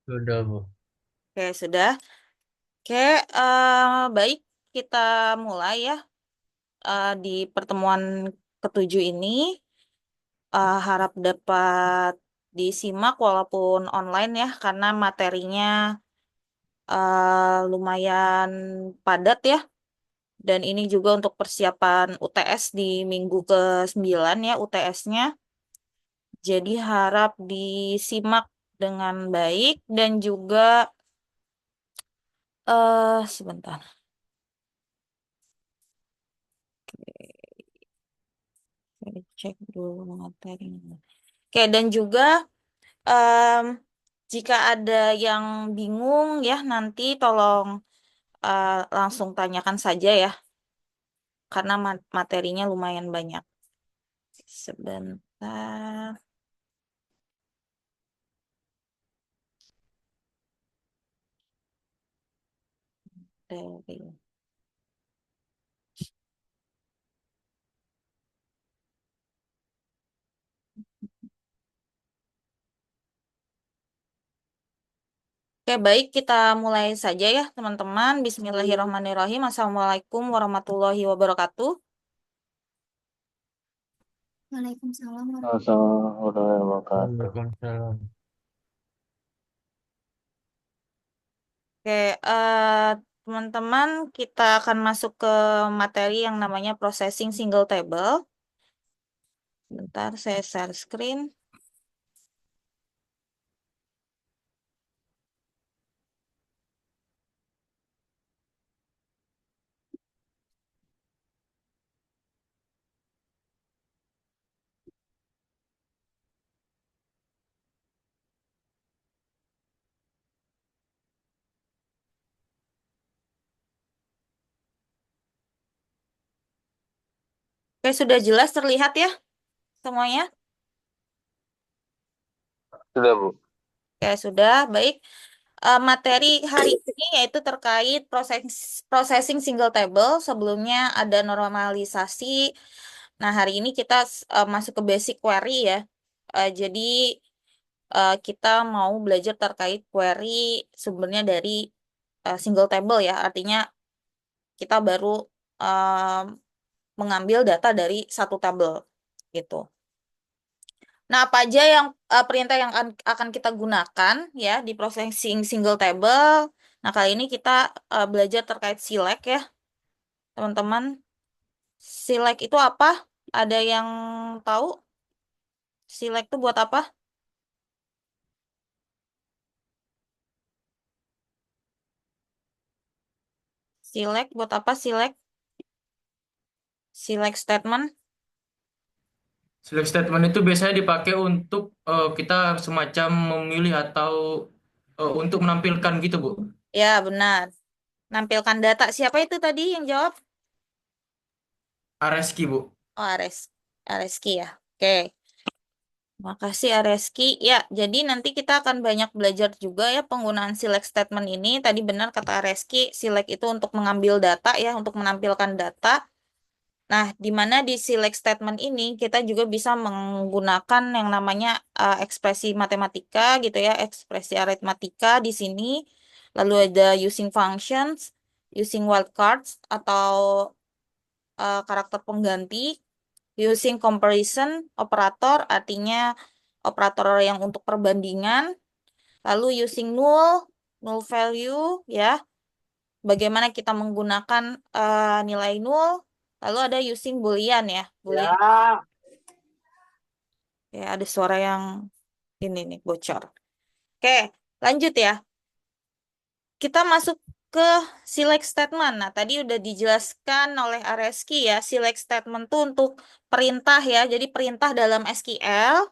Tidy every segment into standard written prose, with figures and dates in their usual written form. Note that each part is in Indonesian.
Sudah, Bu. Oke, sudah. Oke, baik. Kita mulai ya. Di pertemuan ketujuh ini, harap dapat disimak walaupun online ya, karena materinya lumayan padat ya. Dan ini juga untuk persiapan UTS di minggu ke-9 ya, UTS-nya. Jadi harap disimak dengan baik dan juga sebentar. Saya cek dulu materinya. Oke, dan juga em, jika ada yang bingung ya nanti tolong langsung tanyakan saja ya, karena materinya lumayan banyak. Sebentar. Dari. Oke, baik kita mulai saja ya teman-teman. Bismillahirrahmanirrahim. Assalamualaikum warahmatullahi wabarakatuh. Waalaikumsalam warahmatullahi Assalamualaikum warahmatullahi wabarakatuh. Waalaikumsalam. Oke, teman-teman, kita akan masuk ke materi yang namanya processing single table. Bentar, saya share screen. Oke, sudah jelas terlihat ya semuanya? Sudah, Bu. Oke, sudah. Baik. Materi hari ini yaitu terkait processing single table. Sebelumnya ada normalisasi. Nah, hari ini kita masuk ke basic query ya. Jadi, kita mau belajar terkait query sumbernya dari single table ya. Artinya kita baru eh, mengambil data dari satu tabel gitu. Nah, apa aja yang perintah yang akan kita gunakan ya di processing single table. Nah, kali ini kita belajar terkait select ya, teman-teman. Select itu apa? Ada yang tahu select itu buat apa? Select buat apa? Select select statement. Select statement itu biasanya dipakai untuk kita semacam memilih atau untuk menampilkan gitu, Bu. Ya, benar. Nampilkan data. Siapa itu tadi yang jawab? Areski, Bu. Oh, Areski ya. Oke. Makasih Areski. Ya, jadi nanti kita akan banyak belajar juga ya penggunaan select statement ini. Tadi benar kata Areski, select itu untuk mengambil data ya, untuk menampilkan data. Nah, di mana di select statement ini kita juga bisa menggunakan yang namanya ekspresi matematika gitu ya, ekspresi aritmatika di sini. Lalu ada using functions, using wildcards atau karakter pengganti, using comparison operator artinya operator yang untuk perbandingan, lalu using null, null value ya, bagaimana kita menggunakan nilai null, lalu ada using boolean ya, boolean. Ya, ada suara yang ini nih bocor. Oke, lanjut ya. Kita masuk ke select statement. Nah, tadi udah dijelaskan oleh Areski ya, select statement itu untuk perintah ya. Jadi perintah dalam SQL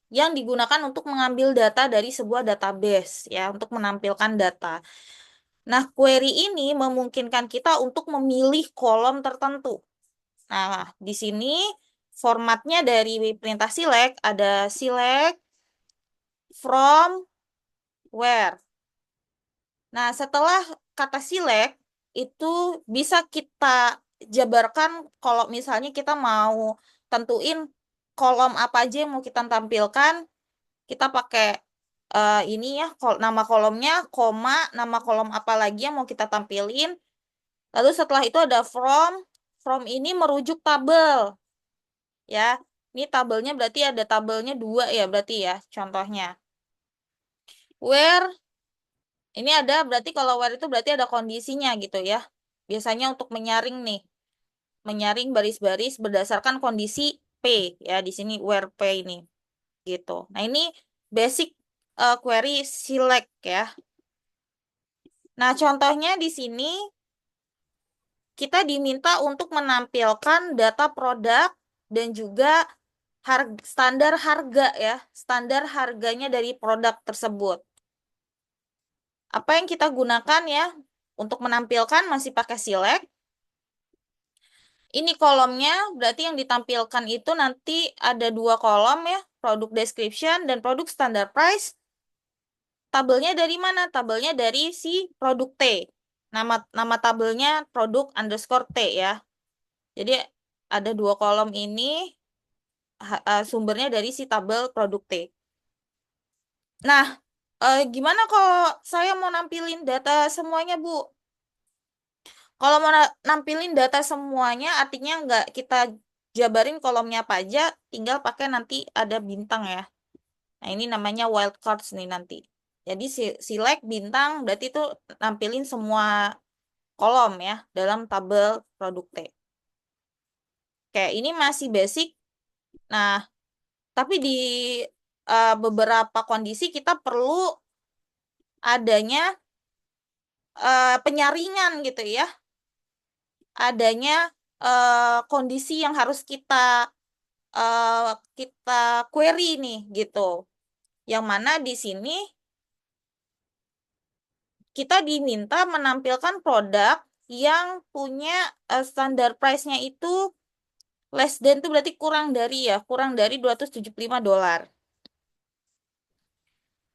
yang digunakan untuk mengambil data dari sebuah database ya, untuk menampilkan data. Nah, query ini memungkinkan kita untuk memilih kolom tertentu. Nah, di sini formatnya dari perintah select ada select from where. Nah, setelah kata select itu bisa kita jabarkan kalau misalnya kita mau tentuin kolom apa aja yang mau kita tampilkan, kita pakai ini ya, nama kolomnya, koma, nama kolom apa lagi yang mau kita tampilin. Lalu setelah itu ada from. From ini merujuk tabel. Ya, ini tabelnya berarti ada tabelnya 2 ya berarti ya, contohnya. Where, ini ada berarti kalau where itu berarti ada kondisinya gitu ya. Biasanya untuk menyaring nih. Menyaring baris-baris berdasarkan kondisi P ya, di sini where P ini gitu. Nah, ini basic query select ya. Nah, contohnya di sini kita diminta untuk menampilkan data produk dan juga standar harga ya, standar harganya dari produk tersebut. Apa yang kita gunakan ya untuk menampilkan masih pakai select. Ini kolomnya berarti yang ditampilkan itu nanti ada 2 kolom ya, product description dan produk standard price. Tabelnya dari mana? Tabelnya dari si produk T. Nama tabelnya produk underscore T ya. Jadi ada 2 kolom ini sumbernya dari si tabel produk T. Nah, gimana kalau saya mau nampilin data semuanya, Bu? Kalau mau nampilin data semuanya, artinya nggak kita jabarin kolomnya apa aja, tinggal pakai nanti ada bintang ya. Nah, ini namanya wildcards nih nanti. Jadi select bintang, berarti itu nampilin semua kolom ya dalam tabel produk T. Oke, ini masih basic. Nah, tapi di beberapa kondisi kita perlu adanya penyaringan gitu ya. Adanya kondisi yang harus kita query nih gitu. Yang mana di sini kita diminta menampilkan produk yang punya standar price-nya itu less than itu berarti kurang dari $275.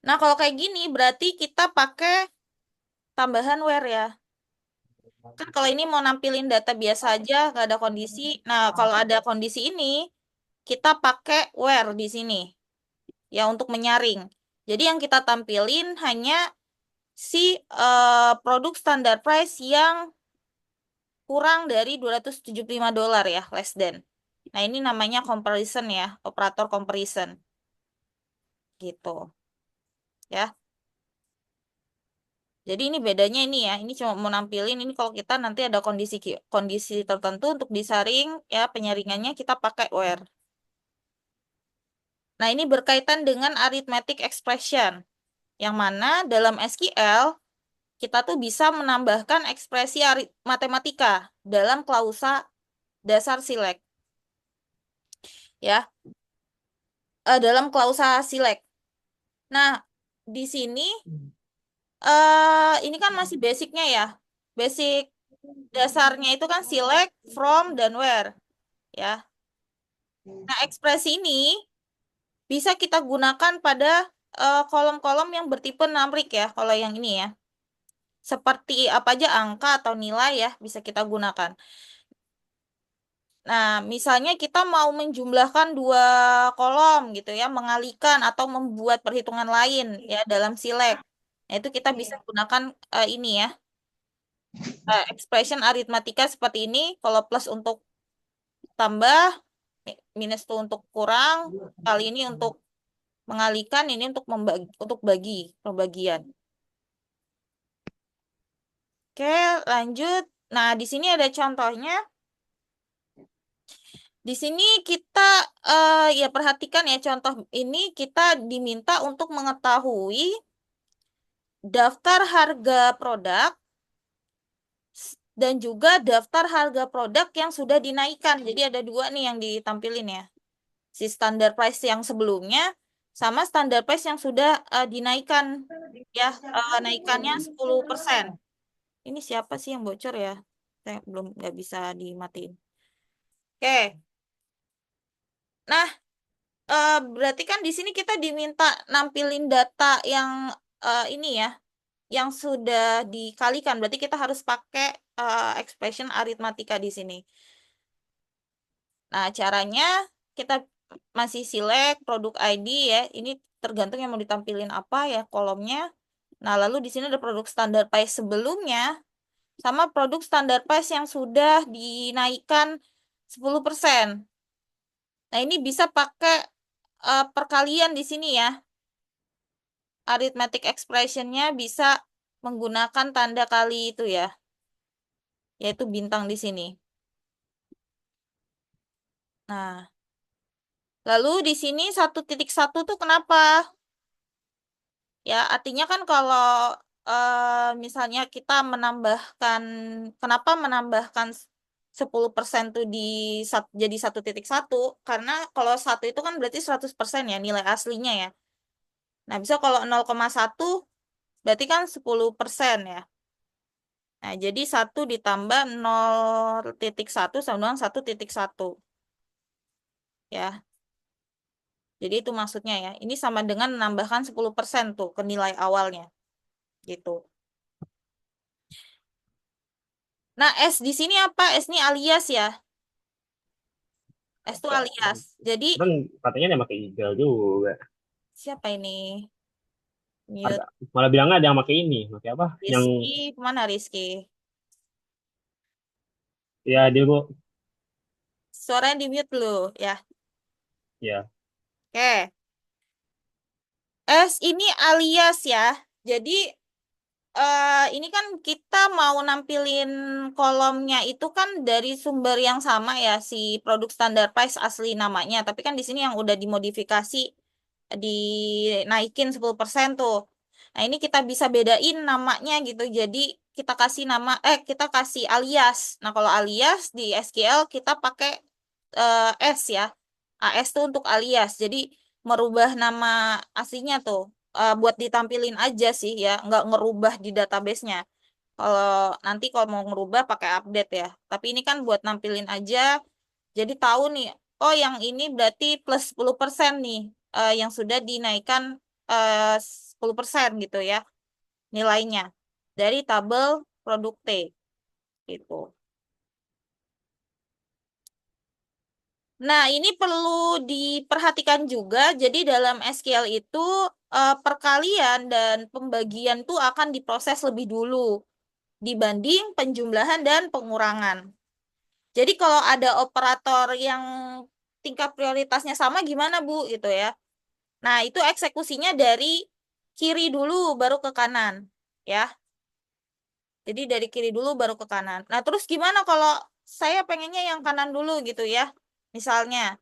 Nah, kalau kayak gini berarti kita pakai tambahan where ya. Kan kalau ini mau nampilin data biasa aja, nggak ada kondisi. Nah, kalau ada kondisi ini, kita pakai where di sini. Ya, untuk menyaring. Jadi yang kita tampilin hanya si produk standar price yang kurang dari $275 ya, less than. Nah, ini namanya comparison ya, operator comparison. Gitu. Ya. Jadi ini bedanya ini ya, ini cuma mau nampilin ini kalau kita nanti ada kondisi tertentu untuk disaring ya, penyaringannya kita pakai where. Nah, ini berkaitan dengan arithmetic expression. Yang mana dalam SQL kita tuh bisa menambahkan ekspresi matematika dalam klausa dasar select. Ya. Dalam klausa select. Nah, di sini ini kan masih basicnya ya. Basic dasarnya itu kan select, from, dan where. Ya. Nah, ekspresi ini bisa kita gunakan pada kolom-kolom yang bertipe numerik ya, kalau yang ini ya. Seperti apa aja angka atau nilai ya, bisa kita gunakan. Nah, misalnya kita mau menjumlahkan 2 kolom gitu ya, mengalihkan atau membuat perhitungan lain ya dalam select. Nah, itu kita bisa gunakan ini ya. Expression aritmatika seperti ini, kalau plus untuk tambah, minus itu untuk kurang, kali ini untuk mengalihkan, ini untuk pembagian. Oke, lanjut. Nah, di sini ada contohnya. Di sini kita ya perhatikan ya, contoh ini kita diminta untuk mengetahui daftar harga produk dan juga daftar harga produk yang sudah dinaikkan. Jadi ada 2 nih yang ditampilin ya. Si standar price yang sebelumnya sama standar price yang sudah dinaikkan ya, naikannya 10%. Ini siapa sih yang bocor ya? Saya belum nggak bisa dimatiin. Oke. Nah, berarti kan di sini kita diminta nampilin data yang ini ya, yang sudah dikalikan. Berarti kita harus pakai expression aritmatika di sini. Nah, caranya kita masih select produk ID ya. Ini tergantung yang mau ditampilin apa ya kolomnya. Nah, lalu di sini ada produk standar price sebelumnya sama produk standar price yang sudah dinaikkan 10%. Nah, ini bisa pakai perkalian di sini ya. Arithmetic expression-nya bisa menggunakan tanda kali itu ya, yaitu bintang di sini. Nah, lalu di sini 1.1 tuh kenapa? Ya, artinya kan kalau misalnya kita menambahkan, kenapa menambahkan 10% tuh jadi 1.1? Karena kalau 1 itu kan berarti 100% ya nilai aslinya ya. Nah, bisa kalau 0,1 berarti kan 10% ya. Nah, jadi 1 ditambah 0.1 sama dengan 1.1. Ya, jadi itu maksudnya ya. Ini sama dengan menambahkan 10% tuh ke nilai awalnya. Gitu. Nah, S di sini apa? S ini alias ya. S itu alias. Jadi, Kan katanya dia pakai eagle juga. siapa ini? Ada, Mute. malah bilangnya ada yang pakai ini, pakai apa? Yang Rizky, kemana Rizky? ya dia gua Suaranya di mute dulu ya. ya. Oke. S ini alias ya. Jadi, ini kan kita mau nampilin kolomnya itu kan dari sumber yang sama ya, si produk standar price asli namanya. Tapi kan di sini yang udah dimodifikasi, dinaikin 10% tuh. Nah, ini kita bisa bedain namanya gitu. Jadi kita kasih kita kasih alias. Nah, kalau alias di SQL kita pakai S ya. AS tuh untuk alias. Jadi merubah nama aslinya tuh buat ditampilin aja sih ya, nggak ngerubah di database-nya. Kalau nanti kalau mau ngerubah pakai update ya. Tapi ini kan buat nampilin aja. Jadi tahu nih, oh yang ini berarti plus 10% nih, yang sudah dinaikkan 10% gitu ya nilainya dari tabel produk T gitu. Nah, ini perlu diperhatikan juga. Jadi dalam SQL itu perkalian dan pembagian tuh akan diproses lebih dulu dibanding penjumlahan dan pengurangan. Jadi kalau ada operator yang tingkat prioritasnya sama gimana Bu gitu ya. Nah, itu eksekusinya dari kiri dulu baru ke kanan ya. Jadi dari kiri dulu baru ke kanan. Nah, terus gimana kalau saya pengennya yang kanan dulu gitu ya. Misalnya.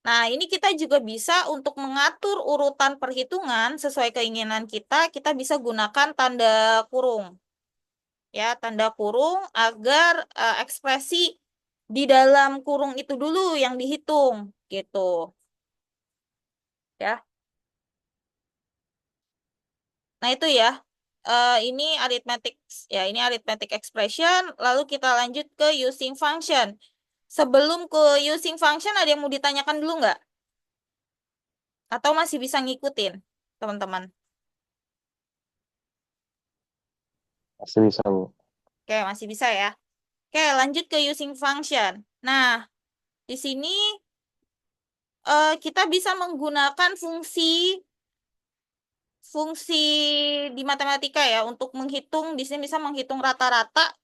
Nah, ini kita juga bisa untuk mengatur urutan perhitungan sesuai keinginan kita bisa gunakan tanda kurung. Ya, tanda kurung agar ekspresi di dalam kurung itu dulu yang dihitung gitu. Ya. Nah, itu ya. Ini arithmetic expression, lalu kita lanjut ke using function. Sebelum ke using function ada yang mau ditanyakan dulu nggak? Atau masih bisa ngikutin, teman-teman? Masih bisa, Bu. Oke, masih bisa ya. Oke, lanjut ke using function. Nah, di sini kita bisa menggunakan fungsi di matematika ya untuk menghitung. Di sini bisa menghitung rata-rata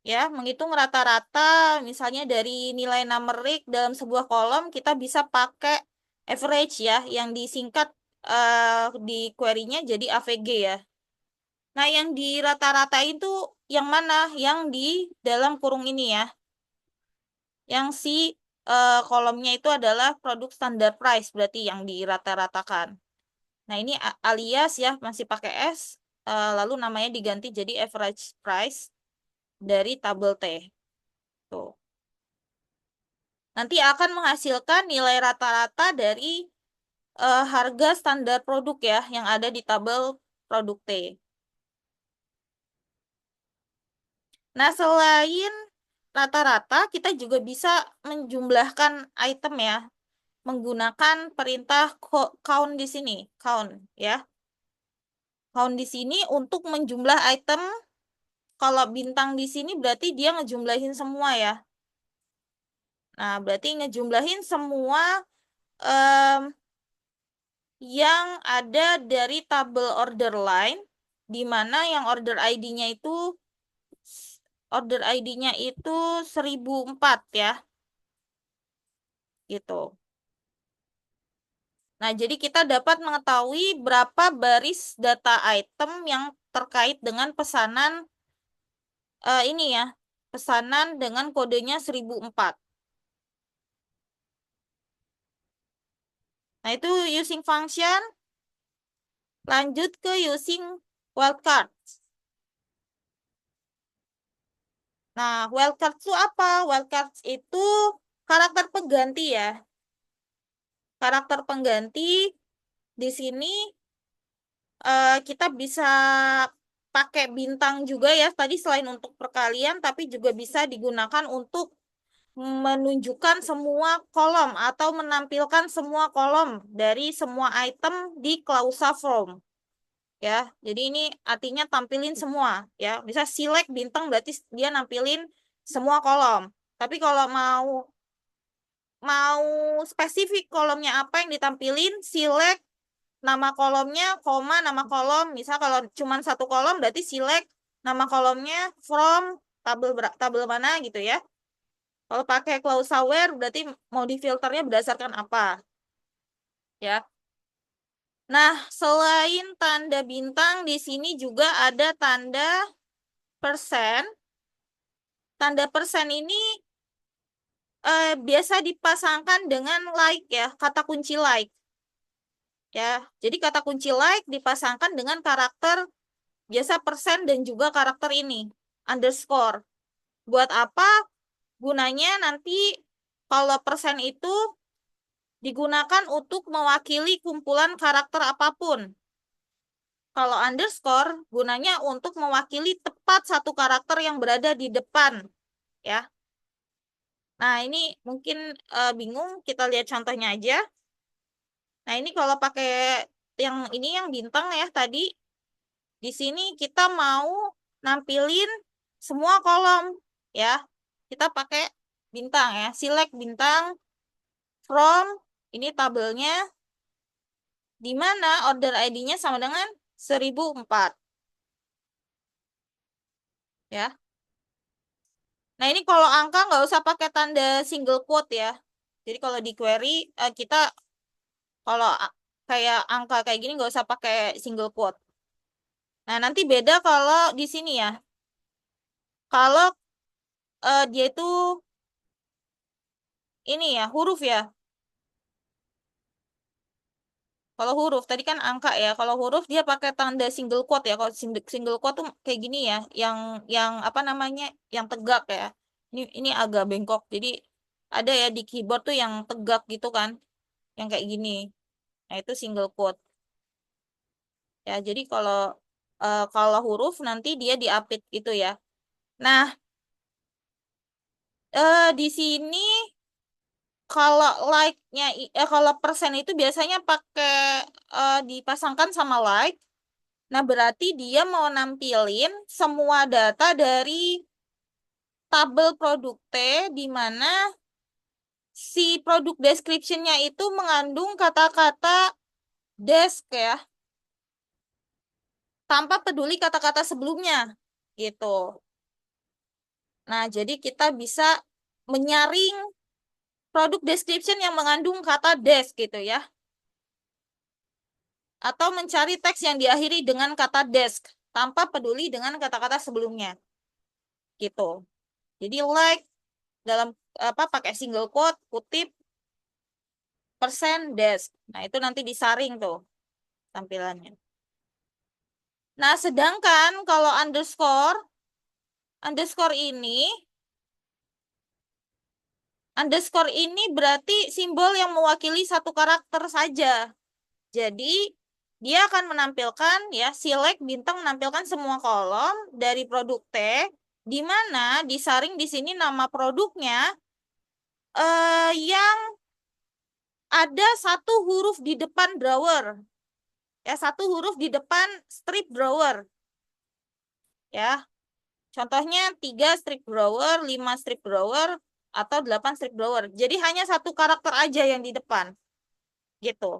ya, menghitung rata-rata misalnya dari nilai numerik dalam sebuah kolom kita bisa pakai average ya yang disingkat di query-nya jadi AVG ya. Nah, yang di rata-ratain tuh yang mana? Yang di dalam kurung ini ya. Yang kolomnya itu adalah produk standar price berarti yang dirata-ratakan. Nah, ini alias ya masih pakai S lalu namanya diganti jadi average price dari tabel T. Tuh. Nanti akan menghasilkan nilai rata-rata dari harga standar produk ya yang ada di tabel produk T. Nah, selain rata-rata, kita juga bisa menjumlahkan item ya menggunakan perintah count di sini, count ya. Count di sini untuk menjumlah item. Kalau bintang di sini berarti dia ngejumlahin semua ya. Nah, berarti ngejumlahin semua em, yang ada dari tabel order line, di mana yang order ID-nya itu 1004 ya, gitu. Nah, jadi kita dapat mengetahui berapa baris data item yang terkait dengan pesanan ini ya, pesanan dengan kodenya 1004. Nah, itu using function. Lanjut ke using wildcard. Nah, wildcard itu apa? Wildcard itu karakter pengganti ya. Karakter pengganti di sini kita bisa pakai bintang juga ya. Tadi selain untuk perkalian, tapi juga bisa digunakan untuk menunjukkan semua kolom atau menampilkan semua kolom dari semua item di klausa form. Ya, jadi ini artinya tampilin semua ya. Bisa select bintang berarti dia nampilin semua kolom. Tapi kalau mau spesifik kolomnya apa yang ditampilin, select nama kolomnya, koma nama kolom. Misal kalau cuma satu kolom berarti select nama kolomnya from tabel mana gitu ya. Kalau pakai klausa where berarti mau difilternya berdasarkan apa ya. Nah, selain tanda bintang di sini juga ada tanda persen. Tanda persen ini biasa dipasangkan dengan like ya, kata kunci like. Ya, jadi kata kunci like dipasangkan dengan karakter biasa persen dan juga karakter ini, underscore. Buat apa? Gunanya nanti kalau persen itu digunakan untuk mewakili kumpulan karakter apapun. Kalau underscore gunanya untuk mewakili tepat satu karakter yang berada di depan, ya. Nah, ini mungkin bingung, kita lihat contohnya aja. Nah, ini kalau pakai yang bintang ya tadi, di sini kita mau nampilin semua kolom, ya. Kita pakai bintang ya, select bintang from, ini tabelnya, di mana order ID-nya sama dengan 1004. Ya. Nah, ini kalau angka nggak usah pakai tanda single quote ya. Jadi kalau di query, kita kalau kayak angka kayak gini nggak usah pakai single quote. Nah, nanti beda kalau di sini ya. Kalau dia itu ini ya, huruf ya. Kalau huruf, tadi kan angka ya. Kalau huruf dia pakai tanda single quote ya. Kalau single quote tuh kayak gini ya. Yang apa namanya? Yang tegak ya. Ini agak bengkok. Jadi ada ya di keyboard tuh yang tegak gitu kan. Yang kayak gini. Nah, itu single quote. Ya, jadi kalau huruf nanti dia diapit itu ya. Nah, di sini kalau like-nya kalau persen itu biasanya pakai dipasangkan sama like. Nah, berarti dia mau nampilin semua data dari tabel produk T di mana si produk description-nya itu mengandung kata-kata desk ya, tanpa peduli kata-kata sebelumnya gitu. Nah, jadi kita bisa menyaring produk description yang mengandung kata desk gitu ya. Atau mencari teks yang diakhiri dengan kata desk tanpa peduli dengan kata-kata sebelumnya. Gitu. Jadi like dalam apa pakai single quote, kutip persen desk. Nah, itu nanti disaring tuh tampilannya. Nah, sedangkan kalau underscore ini berarti simbol yang mewakili satu karakter saja. Jadi, dia akan menampilkan ya, select bintang menampilkan semua kolom dari produk T, di mana disaring di sini nama produknya yang ada satu huruf di depan drawer. Ya, satu huruf di depan strip drawer. Ya. Contohnya 3 strip drawer, 5 strip drawer, atau 8 strip drawer. Jadi hanya satu karakter aja yang di depan. Gitu.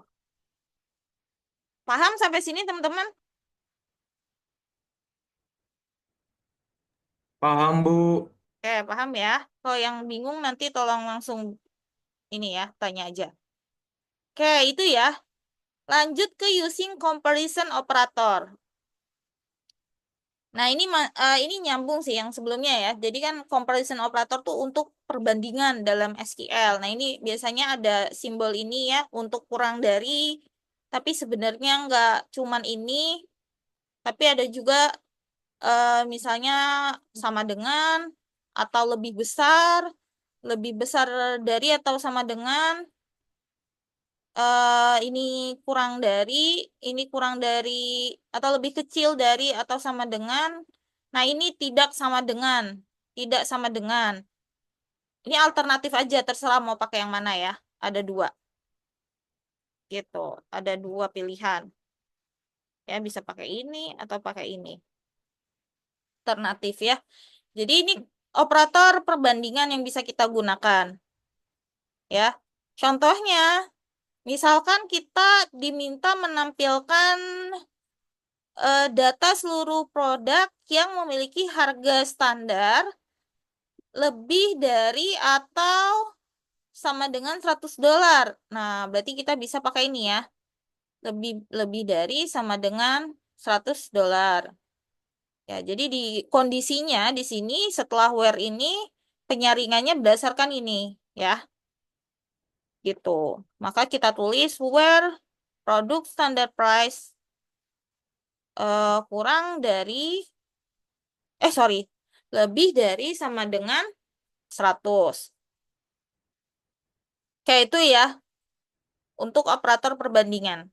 Paham sampai sini teman-teman? Paham, Bu. Oke, paham ya. Kalau yang bingung nanti tolong langsung ini ya, tanya aja. Oke, itu ya. Lanjut ke using comparison operator. Nah, ini nyambung sih yang sebelumnya ya. Jadi kan comparison operator tuh untuk perbandingan dalam SQL. Nah, ini biasanya ada simbol ini ya untuk kurang dari, tapi sebenarnya nggak cuman ini, tapi ada juga misalnya sama dengan atau lebih besar dari atau sama dengan, ini kurang dari, ini kurang dari, atau lebih kecil dari atau sama dengan. Nah, ini tidak sama dengan. Ini alternatif aja, terserah mau pakai yang mana ya. Ada dua, gitu. Ada dua pilihan. Ya, bisa pakai ini atau pakai ini. Alternatif ya. Jadi ini operator perbandingan yang bisa kita gunakan. Ya, contohnya, misalkan kita diminta menampilkan data seluruh produk yang memiliki harga standar lebih dari atau sama dengan $100. Nah, berarti kita bisa pakai ini ya. Lebih lebih dari sama dengan $100. Ya, jadi di kondisinya di sini setelah where ini penyaringannya berdasarkan ini ya, gitu. Maka kita tulis where produk standar price kurang dari sorry, lebih dari sama dengan 100. Kayak itu ya untuk operator perbandingan.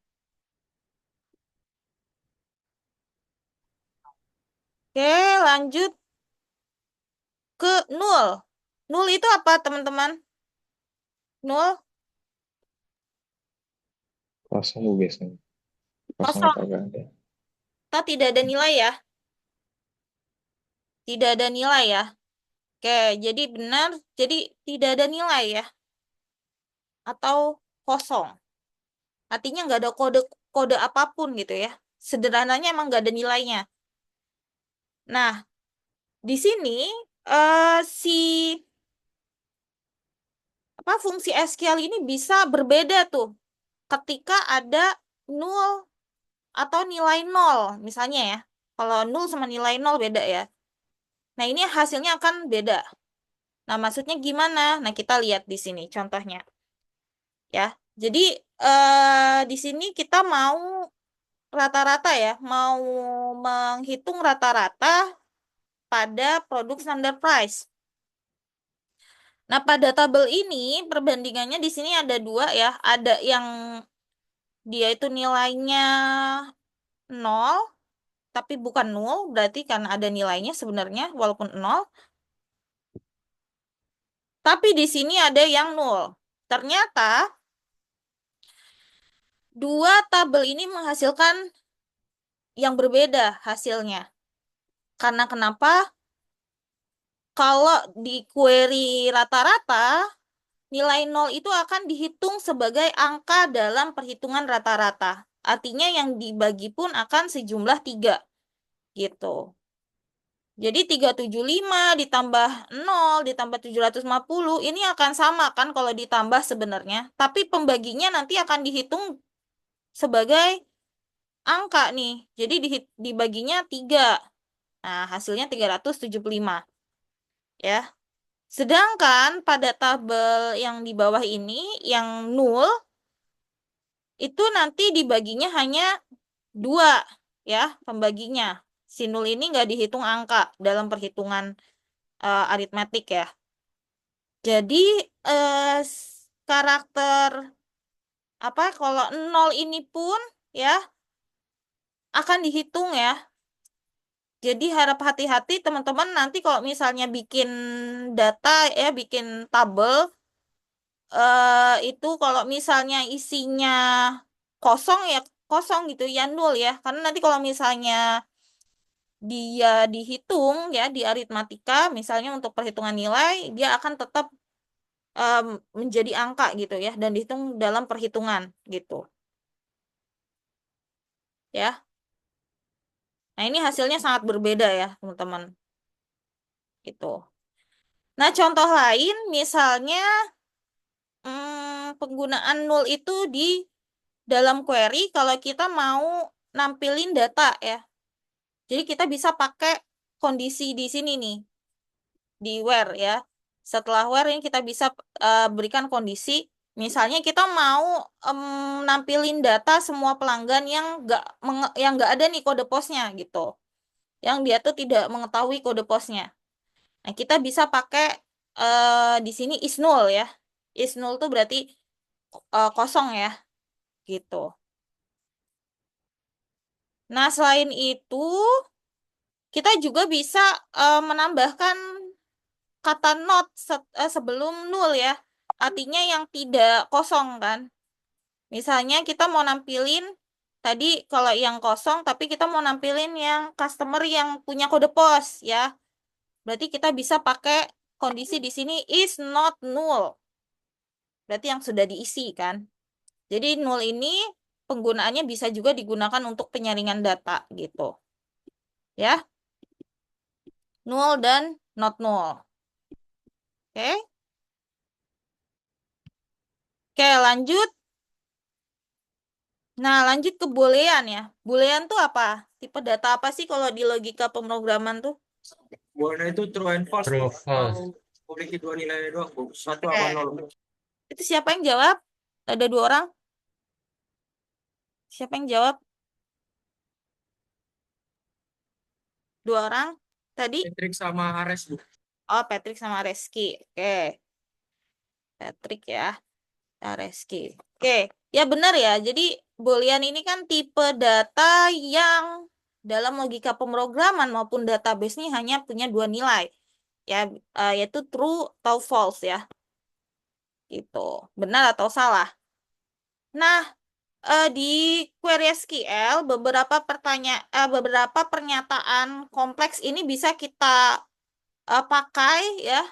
Oke, lanjut ke nul. Nul itu apa, teman-teman? Nul Kosong Bu biasanya. Kosong kosong. atau enggak ada. Kita tidak ada nilai ya. Tidak ada nilai ya. Oke, jadi benar. Jadi tidak ada nilai ya. Atau kosong. Artinya nggak ada kode apapun gitu ya. Sederhananya emang nggak ada nilainya. Nah, di sini si fungsi SQL ini bisa berbeda tuh ketika ada nul atau nilai nol misalnya ya. Kalau nul sama nilai nol beda ya. Nah, ini hasilnya akan beda. Nah, maksudnya gimana? Nah, kita lihat di sini contohnya ya. Jadi di sini kita mau rata-rata ya, mau menghitung rata-rata pada produk standar price. Nah, pada tabel ini perbandingannya di sini ada dua ya. Ada yang dia itu nilainya 0, tapi bukan 0, berarti karena ada nilainya sebenarnya walaupun 0. Tapi di sini ada yang 0. Ternyata dua tabel ini menghasilkan yang berbeda hasilnya. Karena kenapa? Kalau di query rata-rata, nilai 0 itu akan dihitung sebagai angka dalam perhitungan rata-rata. Artinya yang dibagi pun akan sejumlah 3. Gitu. Jadi 375 ditambah 0 ditambah 750 ini akan sama kan kalau ditambah sebenarnya. Tapi pembaginya nanti akan dihitung sebagai angka nih. Jadi dibaginya 3. Nah, hasilnya 375. Ya. Sedangkan pada tabel yang di bawah ini, yang 0, itu nanti dibaginya hanya 2 ya pembaginya. Si 0 ini nggak dihitung angka dalam perhitungan aritmetik ya. Jadi karakter kalau 0 ini pun ya akan dihitung ya. Jadi harap hati-hati teman-teman nanti kalau misalnya bikin data ya, bikin tabel itu kalau misalnya isinya kosong ya kosong gitu ya, 0 ya. Karena nanti kalau misalnya dia dihitung ya di aritmatika misalnya untuk perhitungan nilai, dia akan tetap menjadi angka gitu ya dan dihitung dalam perhitungan gitu. ya. Nah, ini hasilnya sangat berbeda ya, teman-teman. Gitu. Nah, contoh lain misalnya penggunaan null itu di dalam query kalau kita mau nampilin data ya. Jadi kita bisa pakai kondisi di sini nih, di where ya. Setelah where ini kita bisa berikan kondisi. Misalnya kita mau nampilin data semua pelanggan yang nggak ada nih kode posnya gitu. Yang dia tuh tidak mengetahui kode posnya. Nah, kita bisa pakai di sini is null ya. Is null tuh berarti kosong ya, gitu. Nah, selain itu, kita juga bisa menambahkan kata not sebelum null ya. Artinya yang tidak kosong kan. Misalnya kita mau nampilin tadi kalau yang kosong, tapi kita mau nampilin yang customer yang punya kode pos ya. Berarti kita bisa pakai kondisi di sini is not null. Berarti yang sudah diisi kan. Jadi null ini penggunaannya bisa juga digunakan untuk penyaringan data gitu. Ya. Null dan not null. Oke. Oke, lanjut. Nah, lanjut ke boolean ya. Boolean tuh apa? Tipe data apa sih kalau di logika pemrograman tuh? Boolean itu true and false. True, Bu. false. Memiliki dua nilai doang, Bu. Satu Oke. apa nol. Itu siapa yang jawab? Ada 2 orang. Siapa yang jawab? 2 orang. Tadi? Patrick sama Ares, Bu. Oh, Patrick sama Reski. Oke. Patrick ya. Reski. Oke. Ya benar ya. Jadi boolean ini kan tipe data yang dalam logika pemrograman maupun database ini hanya punya 2 nilai. Ya, yaitu true atau false ya. Gitu. Benar atau salah. Nah, di query SQL beberapa pernyataan kompleks ini bisa kita pakai ya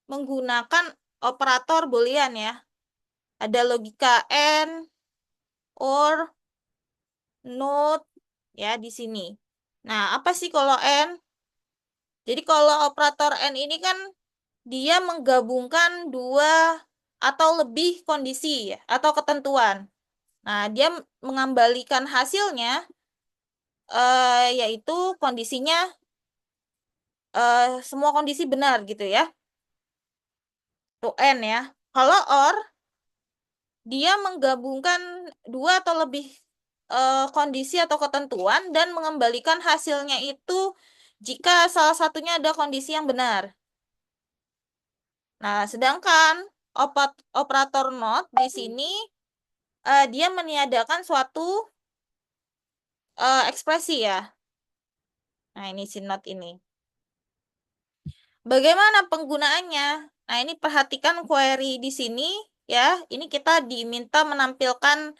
menggunakan operator boolean ya. Ada logika and, or, not ya di sini. Nah, apa sih kalau and? Jadi kalau operator and ini kan dia menggabungkan 2 atau lebih kondisi ya, atau ketentuan. Nah, dia mengembalikan hasilnya yaitu kondisinya semua kondisi benar gitu ya. Tuh N ya. Kalau OR, dia menggabungkan 2 atau lebih kondisi atau ketentuan dan mengembalikan hasilnya itu jika salah satunya ada kondisi yang benar. Nah, sedangkan operator not di sini dia meniadakan suatu ekspresi ya. Nah, ini si not ini. Bagaimana penggunaannya? Nah, ini perhatikan query di sini ya. Ini kita diminta menampilkan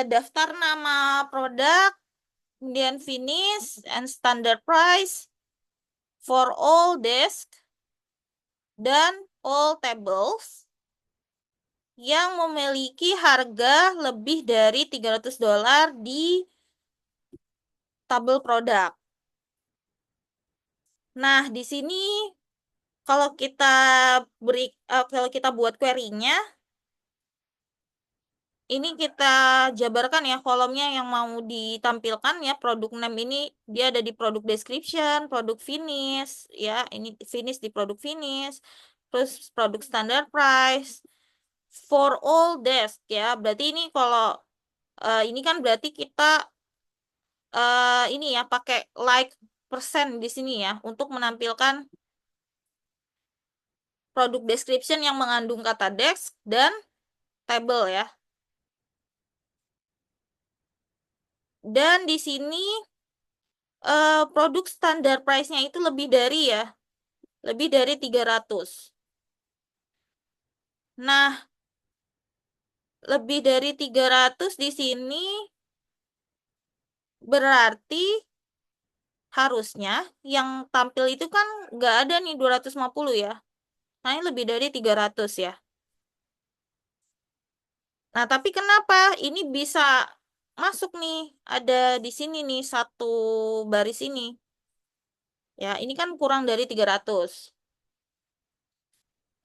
daftar nama produk, kemudian finish and standard price for all desk dan all tables yang memiliki harga lebih dari $300 di tabel produk. Nah, di sini kalau kita buat query-nya, ini kita jabarkan ya kolomnya yang mau ditampilkan ya. Produk name ini dia ada di produk description, produk finish ya. Ini finish di produk finish. Terus produk standard price for all desk ya. Berarti ini kalau ini kan berarti kita ini ya pakai like persen di sini ya untuk menampilkan produk description yang mengandung kata desk dan table ya. Dan di sini produk standar price-nya itu lebih dari 300. Nah, lebih dari 300 di sini berarti harusnya yang tampil itu kan nggak ada nih 250 ya. Nah, ini lebih dari 300 ya. Nah, tapi kenapa ini bisa masuk nih, ada di sini nih satu baris ini. Ya, ini kan kurang dari 300.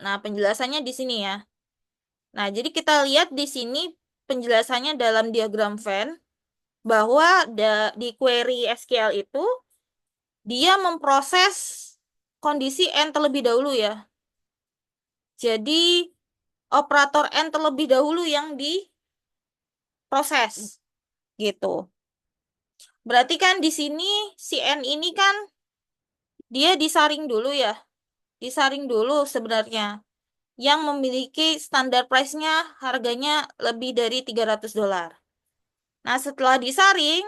Nah, penjelasannya di sini ya. Nah, jadi kita lihat di sini penjelasannya dalam diagram Venn bahwa di query SQL itu dia memproses kondisi N terlebih dahulu ya. Jadi operator N terlebih dahulu yang diproses gitu. Berarti kan di sini si N ini kan dia disaring dulu ya. Disaring dulu sebenarnya. Yang memiliki standar price-nya harganya lebih dari $300. Nah, setelah disaring,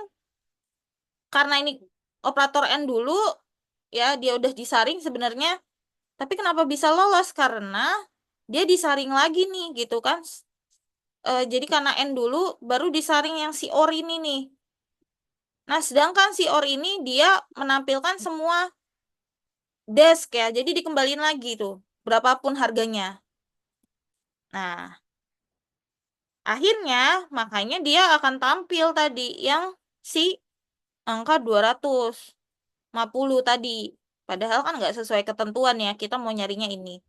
karena ini operator N dulu, ya dia udah disaring sebenarnya, tapi kenapa bisa lolos? Karena dia disaring lagi nih, gitu kan. Jadi karena N dulu, baru disaring yang si OR ini nih. Nah, sedangkan si OR ini dia menampilkan semua desk ya, jadi dikembaliin lagi tuh, berapapun harganya. Nah, akhirnya makanya dia akan tampil tadi yang si angka 250 tadi. Padahal kan nggak sesuai ketentuan ya, kita mau nyarinya ini.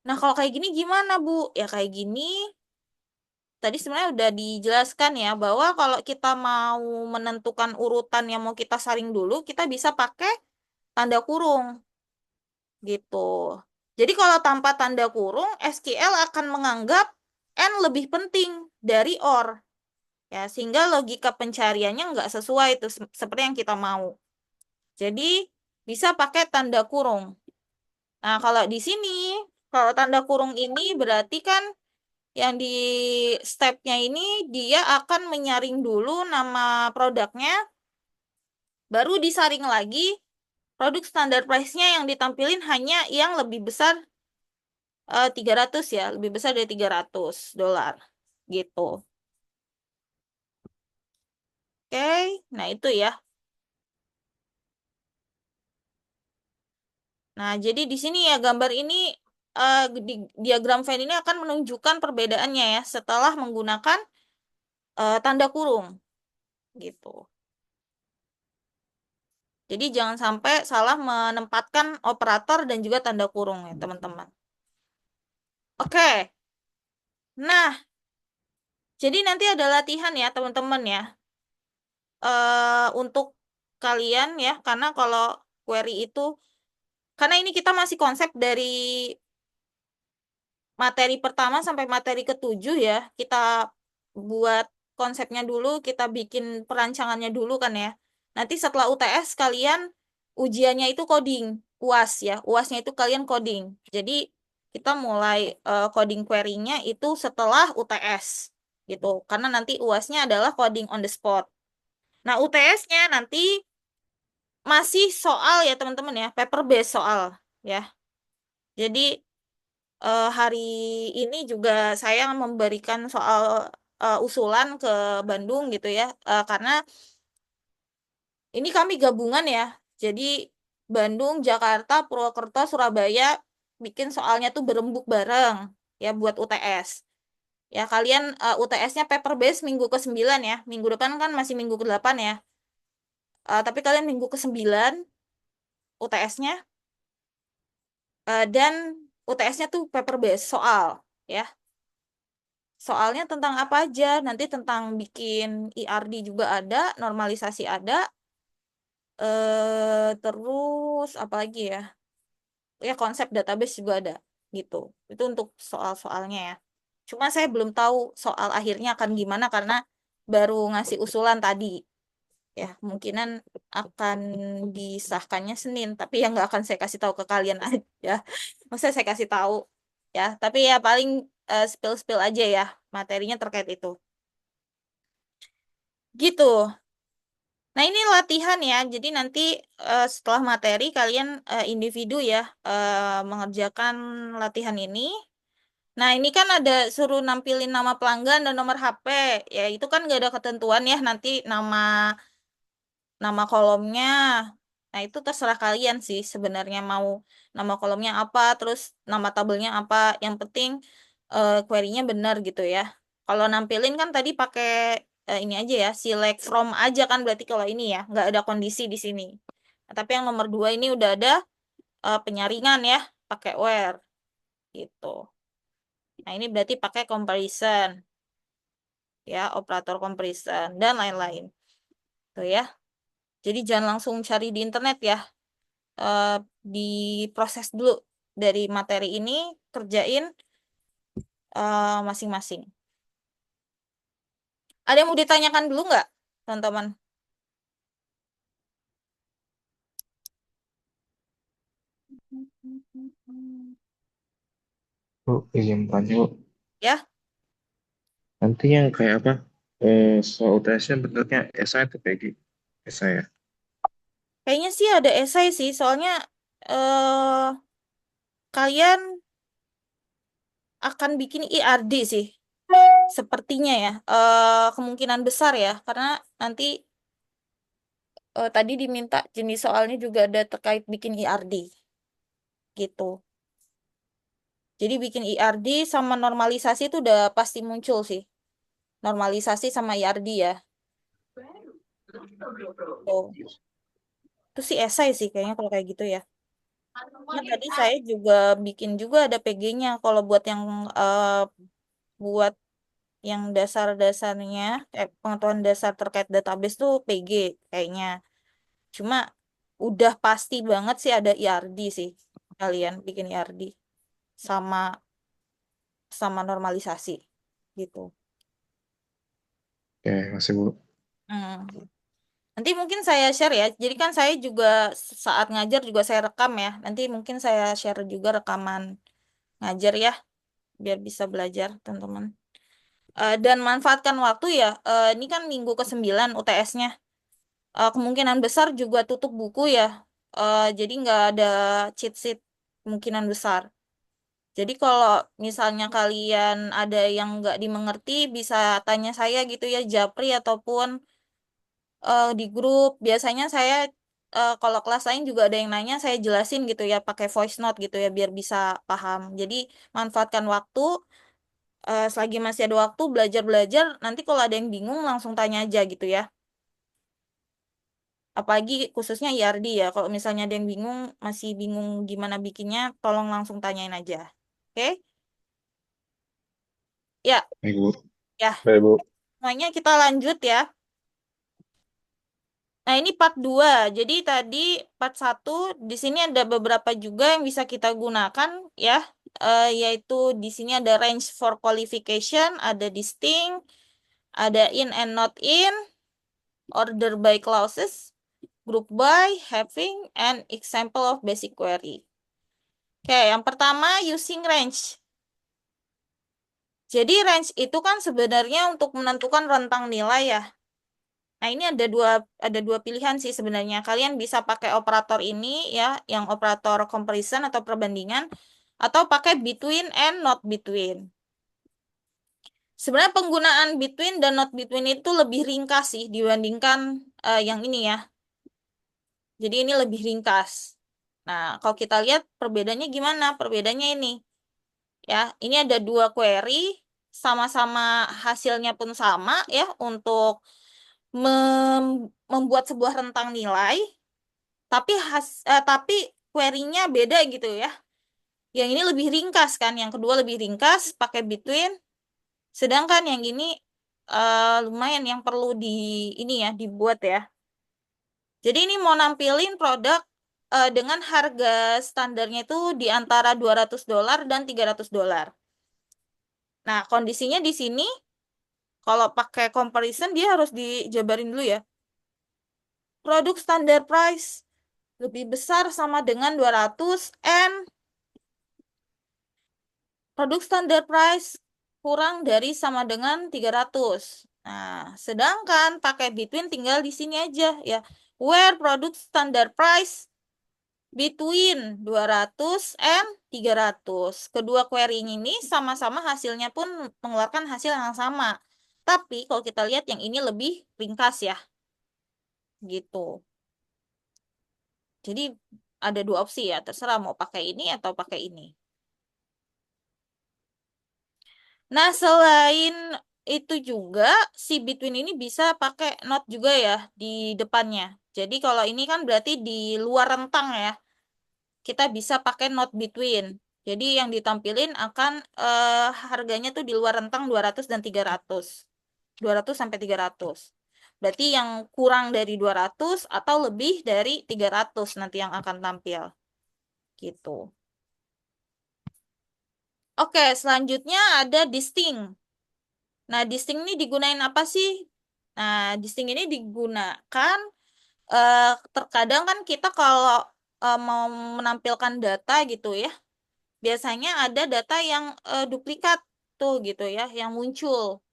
Nah, kalau kayak gini gimana, Bu? Ya kayak gini, tadi sebenarnya udah dijelaskan ya, bahwa kalau kita mau menentukan urutan yang mau kita saring dulu, kita bisa pakai tanda kurung, gitu. Jadi kalau tanpa tanda kurung, SQL akan menganggap N lebih penting dari OR. Ya, sehingga logika pencariannya nggak sesuai itu seperti yang kita mau. Jadi bisa pakai tanda kurung. Nah, kalau di sini, kalau tanda kurung ini berarti kan yang di stepnya ini dia akan menyaring dulu nama produknya, baru disaring lagi produk standar price-nya yang ditampilin hanya yang lebih besar 300 ya, lebih besar dari $300 gitu. Oke, nah itu ya. Nah, jadi di sini ya gambar ini di diagram Venn ini akan menunjukkan perbedaannya ya setelah menggunakan tanda kurung gitu. Jadi jangan sampai salah menempatkan operator dan juga tanda kurung ya, teman-teman. Oke. Nah, jadi nanti ada latihan ya, teman-teman ya. Untuk kalian ya, karena kalau query itu karena ini kita masih konsep dari materi pertama sampai materi ke-7 ya. Kita buat konsepnya dulu, kita bikin perancangannya dulu kan ya. Nanti setelah UTS kalian ujiannya itu coding, UAS ya. UASnya itu kalian coding. Jadi kita mulai coding query-nya itu setelah UTS gitu. Karena nanti UASnya adalah coding on the spot. Nah, UTS-nya nanti masih soal ya teman-teman ya, paper based soal ya. Jadi hari ini juga saya memberikan soal usulan ke Bandung gitu ya, karena ini kami gabungan ya. Jadi Bandung, Jakarta, Purwokerto, Surabaya bikin soalnya tuh berembuk bareng ya buat UTS. Ya kalian UTS-nya paper base minggu ke-9 ya. Minggu depan kan masih minggu ke-8 ya. Tapi kalian minggu ke-9 UTS-nya dan UTS-nya tuh paper base soal ya. Soalnya tentang apa aja? Nanti tentang bikin IRD juga ada, normalisasi ada, terus apa lagi ya? Ya konsep database juga ada gitu. Itu untuk soal-soalnya ya. Cuma saya belum tahu soal akhirnya akan gimana karena baru ngasih usulan tadi. Ya, kemungkinan akan disahkannya Senin, tapi yang nggak akan saya kasih tahu ke kalian aja. Maksudnya saya kasih tahu ya, tapi ya paling spill-spill aja ya materinya terkait itu. Gitu. Nah, ini latihan ya. Jadi nanti setelah materi kalian individu ya mengerjakan latihan ini. Nah, ini kan ada suruh nampilin nama pelanggan dan nomor HP. Ya, itu kan nggak ada ketentuan ya nanti nama kolomnya. Nah, itu terserah kalian sih sebenarnya mau nama kolomnya apa, terus nama tabelnya apa. Yang penting query-nya benar gitu ya. Kalau nampilin kan tadi pakai ini aja ya, select from aja kan berarti kalau ini ya, nggak ada kondisi di sini. Nah, tapi yang nomor 2 ini udah ada penyaringan ya, pakai where gitu. Nah, ini berarti pakai comparison ya, operator comparison dan lain-lain. Tuh ya. Jadi jangan langsung cari di internet ya. Eh, Diproses dulu dari materi ini, kerjain masing-masing. Ada yang mau ditanyakan dulu nggak, teman-teman? Bu, izin tanya, Bu. Ya, Nanti yang kayak apa? Soal UTS-nya bentuknya esai atau PG? Esai ya? kayaknya sih ada esai sih, soalnya eh kalian akan bikin IRD sih, sepertinya ya. Kemungkinan besar ya, karena nanti tadi diminta jenis soalnya juga ada terkait bikin IRD gitu. Jadi bikin IRD sama normalisasi itu udah pasti muncul sih. Normalisasi sama IRD ya. Tuh. Itu sih esai sih kayaknya kalau kayak gitu ya. Nah, tadi saya juga bikin juga ada PG-nya. Kalau buat yang dasar-dasarnya, pengetahuan dasar terkait database tuh PG kayaknya. Cuma udah pasti banget sih ada IRD sih. Kalian bikin IRD sama sama normalisasi gitu. Oke, masih Bu. Hmm. Nanti mungkin saya share ya. Jadi kan saya juga saat ngajar juga saya rekam ya. Nanti mungkin saya share juga rekaman ngajar ya, biar bisa belajar teman-teman. Dan manfaatkan waktu ya. Ini kan minggu ke-9 UTS-nya. Kemungkinan besar juga tutup buku ya. Jadi nggak ada cheat sheet kemungkinan besar. Jadi kalau misalnya kalian ada yang nggak dimengerti, bisa tanya saya gitu ya, Japri ataupun di grup. Biasanya saya kalau kelas lain juga ada yang nanya, saya jelasin gitu ya, pakai voice note gitu ya, biar bisa paham. Jadi manfaatkan waktu, selagi masih ada waktu belajar-belajar. Nanti kalau ada yang bingung langsung tanya aja gitu ya. Apalagi khususnya IRD ya. Kalau misalnya ada yang bingung, masih bingung gimana bikinnya, tolong langsung tanyain aja. Oke? Ya, Baik, Bu. ya. Baik, Bu. Semuanya kita lanjut ya. Nah, ini part 2. Jadi tadi part 1 di sini ada beberapa juga yang bisa kita gunakan ya. Yaitu di sini ada range for qualification, ada distinct, ada in and not in, order by clauses, group by, having, and example of basic query. Oke, yang pertama using range. Jadi range itu kan sebenarnya untuk menentukan rentang nilai ya. Nah, ini ada dua pilihan sih sebenarnya. Kalian bisa pakai operator ini ya, yang operator comparison atau perbandingan, atau pakai between and not between. Sebenarnya penggunaan between dan not between itu lebih ringkas sih dibandingkan yang ini ya. Jadi ini lebih ringkas. Nah, kalau kita lihat perbedaannya gimana? Perbedaannya ini ya, ini ada dua query, sama-sama hasilnya pun sama ya untuk membuat sebuah rentang nilai. Tapi query-nya beda gitu ya. Yang ini lebih ringkas kan, yang kedua lebih ringkas pakai between. Sedangkan yang ini lumayan yang perlu ini ya dibuat ya. Jadi ini mau nampilin produk dengan harga standarnya itu di antara $200 dan $300. Nah, kondisinya di sini kalau pakai comparison dia harus dijabarin dulu ya. Produk standar price lebih besar sama dengan 200 and produk standar price kurang dari sama dengan 300. Nah, sedangkan pakai between tinggal di sini aja ya. Where produk standar price between 200 and 300. Kedua query ini sama-sama hasilnya pun mengeluarkan hasil yang sama. Tapi kalau kita lihat yang ini lebih ringkas ya. Gitu. Jadi ada dua opsi ya, terserah mau pakai ini atau pakai ini. Nah, selain itu juga si between ini bisa pakai not juga ya di depannya. Jadi kalau ini kan berarti di luar rentang ya. Kita bisa pakai not between. Jadi yang ditampilin akan harganya tuh di luar rentang 200 dan 300. 200 sampai 300. Berarti yang kurang dari 200 atau lebih dari 300 nanti yang akan tampil. Gitu. Oke, selanjutnya ada distinct. Nah, distinct ini digunain apa sih? Nah, distinct ini digunakan terkadang kan kita kalau mau menampilkan data gitu ya, biasanya ada data yang duplikat tuh gitu ya, yang muncul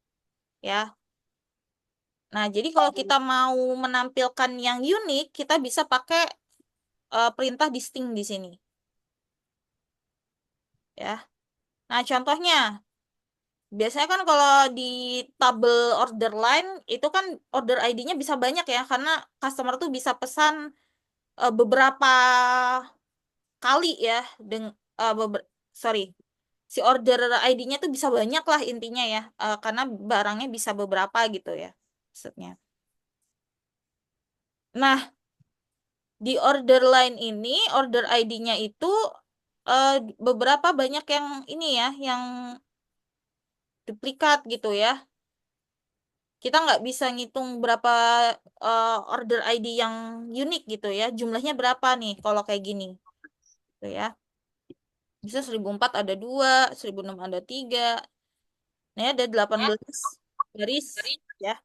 ya. Nah, jadi kalau kita mau menampilkan yang unik, kita bisa pakai perintah distinct di sini ya. Nah, contohnya biasanya kan kalau di tabel order line itu kan order ID-nya bisa banyak ya, karena customer tuh bisa pesan beberapa kali ya sorry, si order ID-nya tuh bisa banyak lah intinya ya, karena barangnya bisa beberapa gitu ya maksudnya. Nah, di order line ini order ID-nya itu beberapa banyak yang ini ya, yang duplikat gitu ya. Kita nggak bisa ngitung berapa order ID yang unik gitu ya, jumlahnya berapa nih kalau kayak gini gitu ya. Bisa 1004 ada 2, 1006 ada 3. Ini ada 18 garis ya.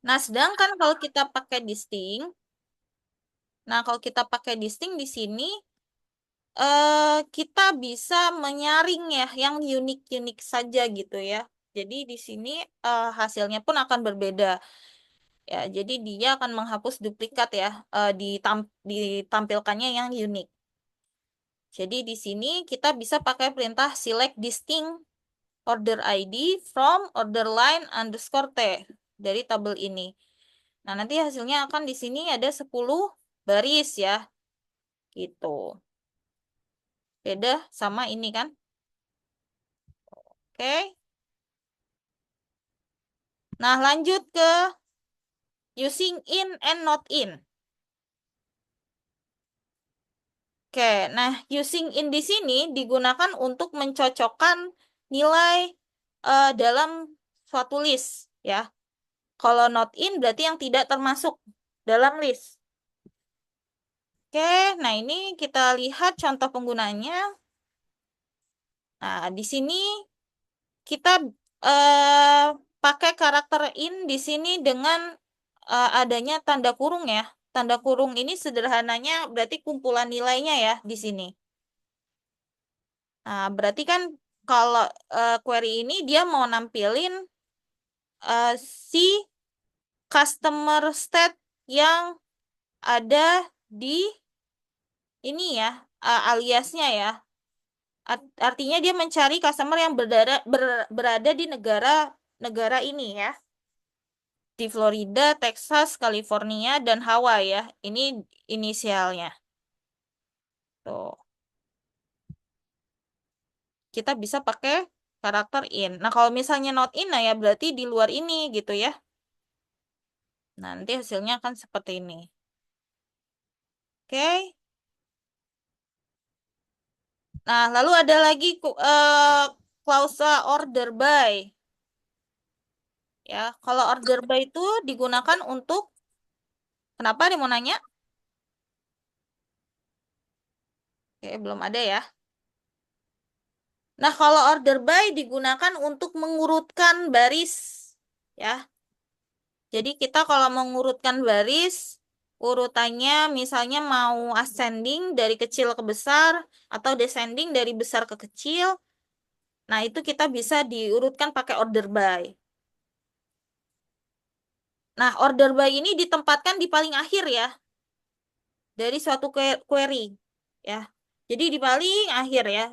Nah, sedangkan kalau kita pakai distinct, di sini kita bisa menyaring ya yang unik-unik saja gitu ya. Jadi di sini hasilnya pun akan berbeda. Ya, jadi dia akan menghapus duplikat ya, ditampilkannya yang unik. Jadi di sini kita bisa pakai perintah select distinct order ID from order line underscore T dari tabel ini. Nah, nanti hasilnya akan di sini ada 10 baris ya. Gitu. Beda sama ini kan. Oke. Nah, lanjut ke using in and not in. Oke, nah using in di sini digunakan untuk mencocokkan nilai dalam suatu list ya. Kalau not in berarti yang tidak termasuk dalam list. Oke, nah ini kita lihat contoh penggunanya. Nah, di sini kita pakai karakter in di sini dengan adanya tanda kurung ya. Tanda kurung ini sederhananya berarti kumpulan nilainya ya di sini. Nah, berarti kan kalau query ini dia mau nampilin si customer state yang ada di ini ya, aliasnya ya. Artinya dia mencari customer yang berada di negara ini ya. Di Florida, Texas, California, dan Hawaii ya. Ini inisialnya. Tuh. Kita bisa pakai karakter in. Nah, kalau misalnya not in, nah ya berarti di luar ini gitu ya. Nanti hasilnya akan seperti ini. Oke. Nah, lalu ada lagi klausa order by. Ya, kalau order by itu digunakan untuk kenapa dia mau nanya? Oke, belum ada ya. Nah, kalau order by digunakan untuk mengurutkan baris ya. Jadi kita kalau mengurutkan baris, urutannya misalnya mau ascending dari kecil ke besar atau descending dari besar ke kecil. Nah, itu kita bisa diurutkan pakai order by. Nah, order by ini ditempatkan di paling akhir ya dari suatu query ya. Jadi di paling akhir ya.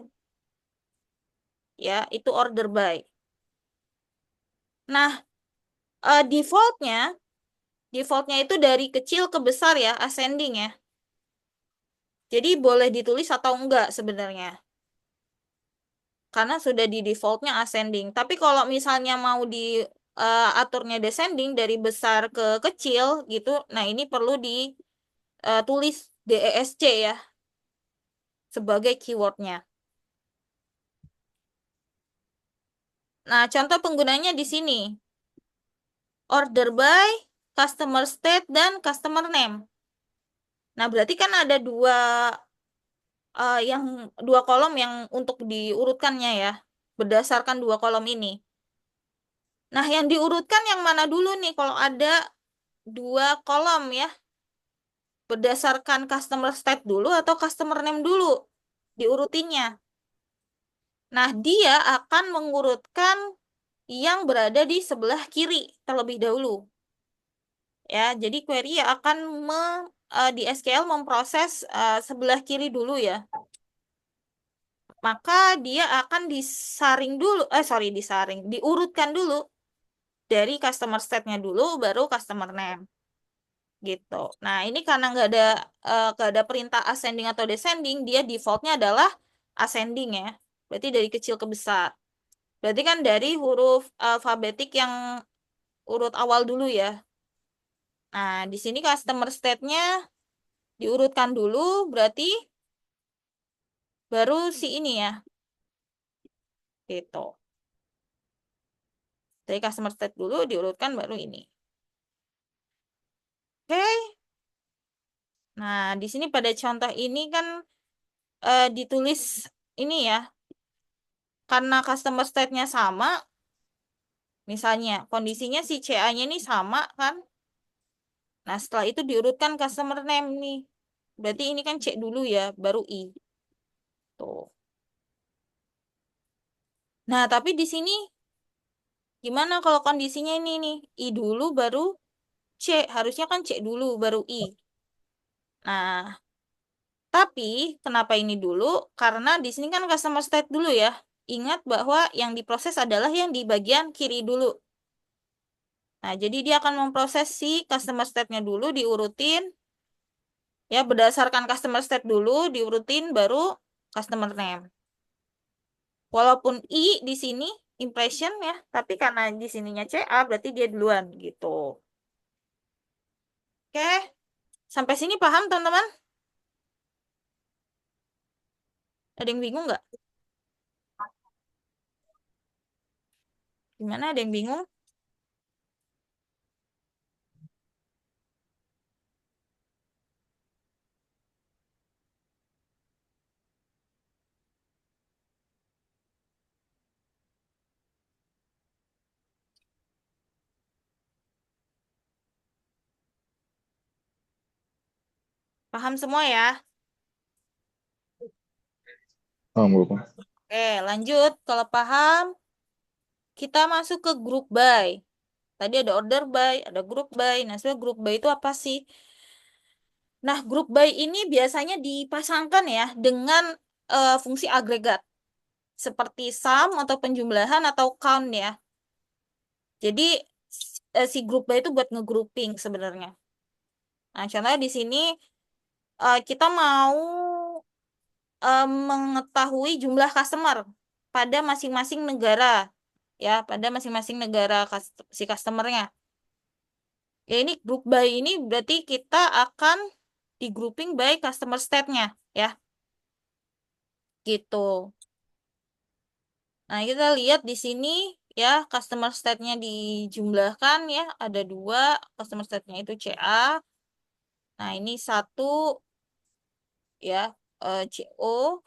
Ya, itu order by. Nah, defaultnya itu dari kecil ke besar ya, ascending ya. Jadi boleh ditulis atau enggak sebenarnya. karena sudah di defaultnya ascending. Tapi kalau misalnya mau di aturnya descending dari besar ke kecil gitu, nah ini perlu ditulis DESC ya sebagai keywordnya. Nah, contoh penggunanya di sini. Order by, customer state, dan customer name. Nah, berarti kan ada dua kolom yang untuk diurutkannya ya, berdasarkan dua kolom ini. Nah, yang diurutkan yang mana dulu nih? Kalau ada dua kolom ya, berdasarkan customer state dulu atau customer name dulu diurutinnya. Nah, dia akan mengurutkan yang berada di sebelah kiri terlebih dahulu. Ya, jadi query akan di SQL memproses sebelah kiri dulu ya. Maka dia akan disaring dulu, diurutkan dulu dari customer state-nya dulu, baru customer name. Gitu. Nah, ini karena nggak ada perintah ascending atau descending, dia defaultnya adalah ascending ya. Berarti dari kecil ke besar. Berarti kan dari huruf alfabetik yang urut awal dulu ya. Nah, di sini customer state-nya diurutkan dulu, berarti baru si ini ya. Gitu. Dari customer state dulu diurutkan baru ini. Oke. Nah, di sini pada contoh ini kan ditulis ini ya. Karena customer state-nya sama, misalnya kondisinya si CA-nya ini sama kan. Nah, setelah itu diurutkan customer name nih. Berarti ini kan C dulu ya, baru I. Tuh. Nah, tapi di sini gimana kalau kondisinya ini nih? I dulu baru C. Harusnya kan C dulu baru I. Nah, tapi kenapa ini dulu? Karena di sini kan customer state dulu ya. Ingat bahwa yang diproses adalah yang di bagian kiri dulu. Nah, jadi dia akan memproses si customer state-nya dulu diurutin. Ya, berdasarkan customer state dulu diurutin baru customer name. Walaupun I di sini impression ya, tapi karena di sininya CA berarti dia duluan gitu. Oke, sampai sini paham teman-teman? Ada yang bingung nggak? Gimana, ada yang bingung? Paham semua ya? Paham gue, Pak. Oke, lanjut. Kalau paham, kita masuk ke group by. Tadi ada order by, ada group by. Nah, sebenarnya group by itu apa sih? Nah, group by ini biasanya dipasangkan ya dengan fungsi agregat. Seperti sum atau penjumlahan atau count ya. Jadi si group by itu buat ngegrouping sebenarnya. Nah, contohnya di sini kita mau mengetahui jumlah customer pada masing-masing negara ya, pada masing-masing negara si customernya. Ya, ini group by ini berarti kita akan di grouping by customer state-nya ya. Gitu. Nah, kita lihat di sini ya, customer state-nya dijumlahkan ya, ada dua, customer state-nya itu CA. Nah, ini satu ya, CO.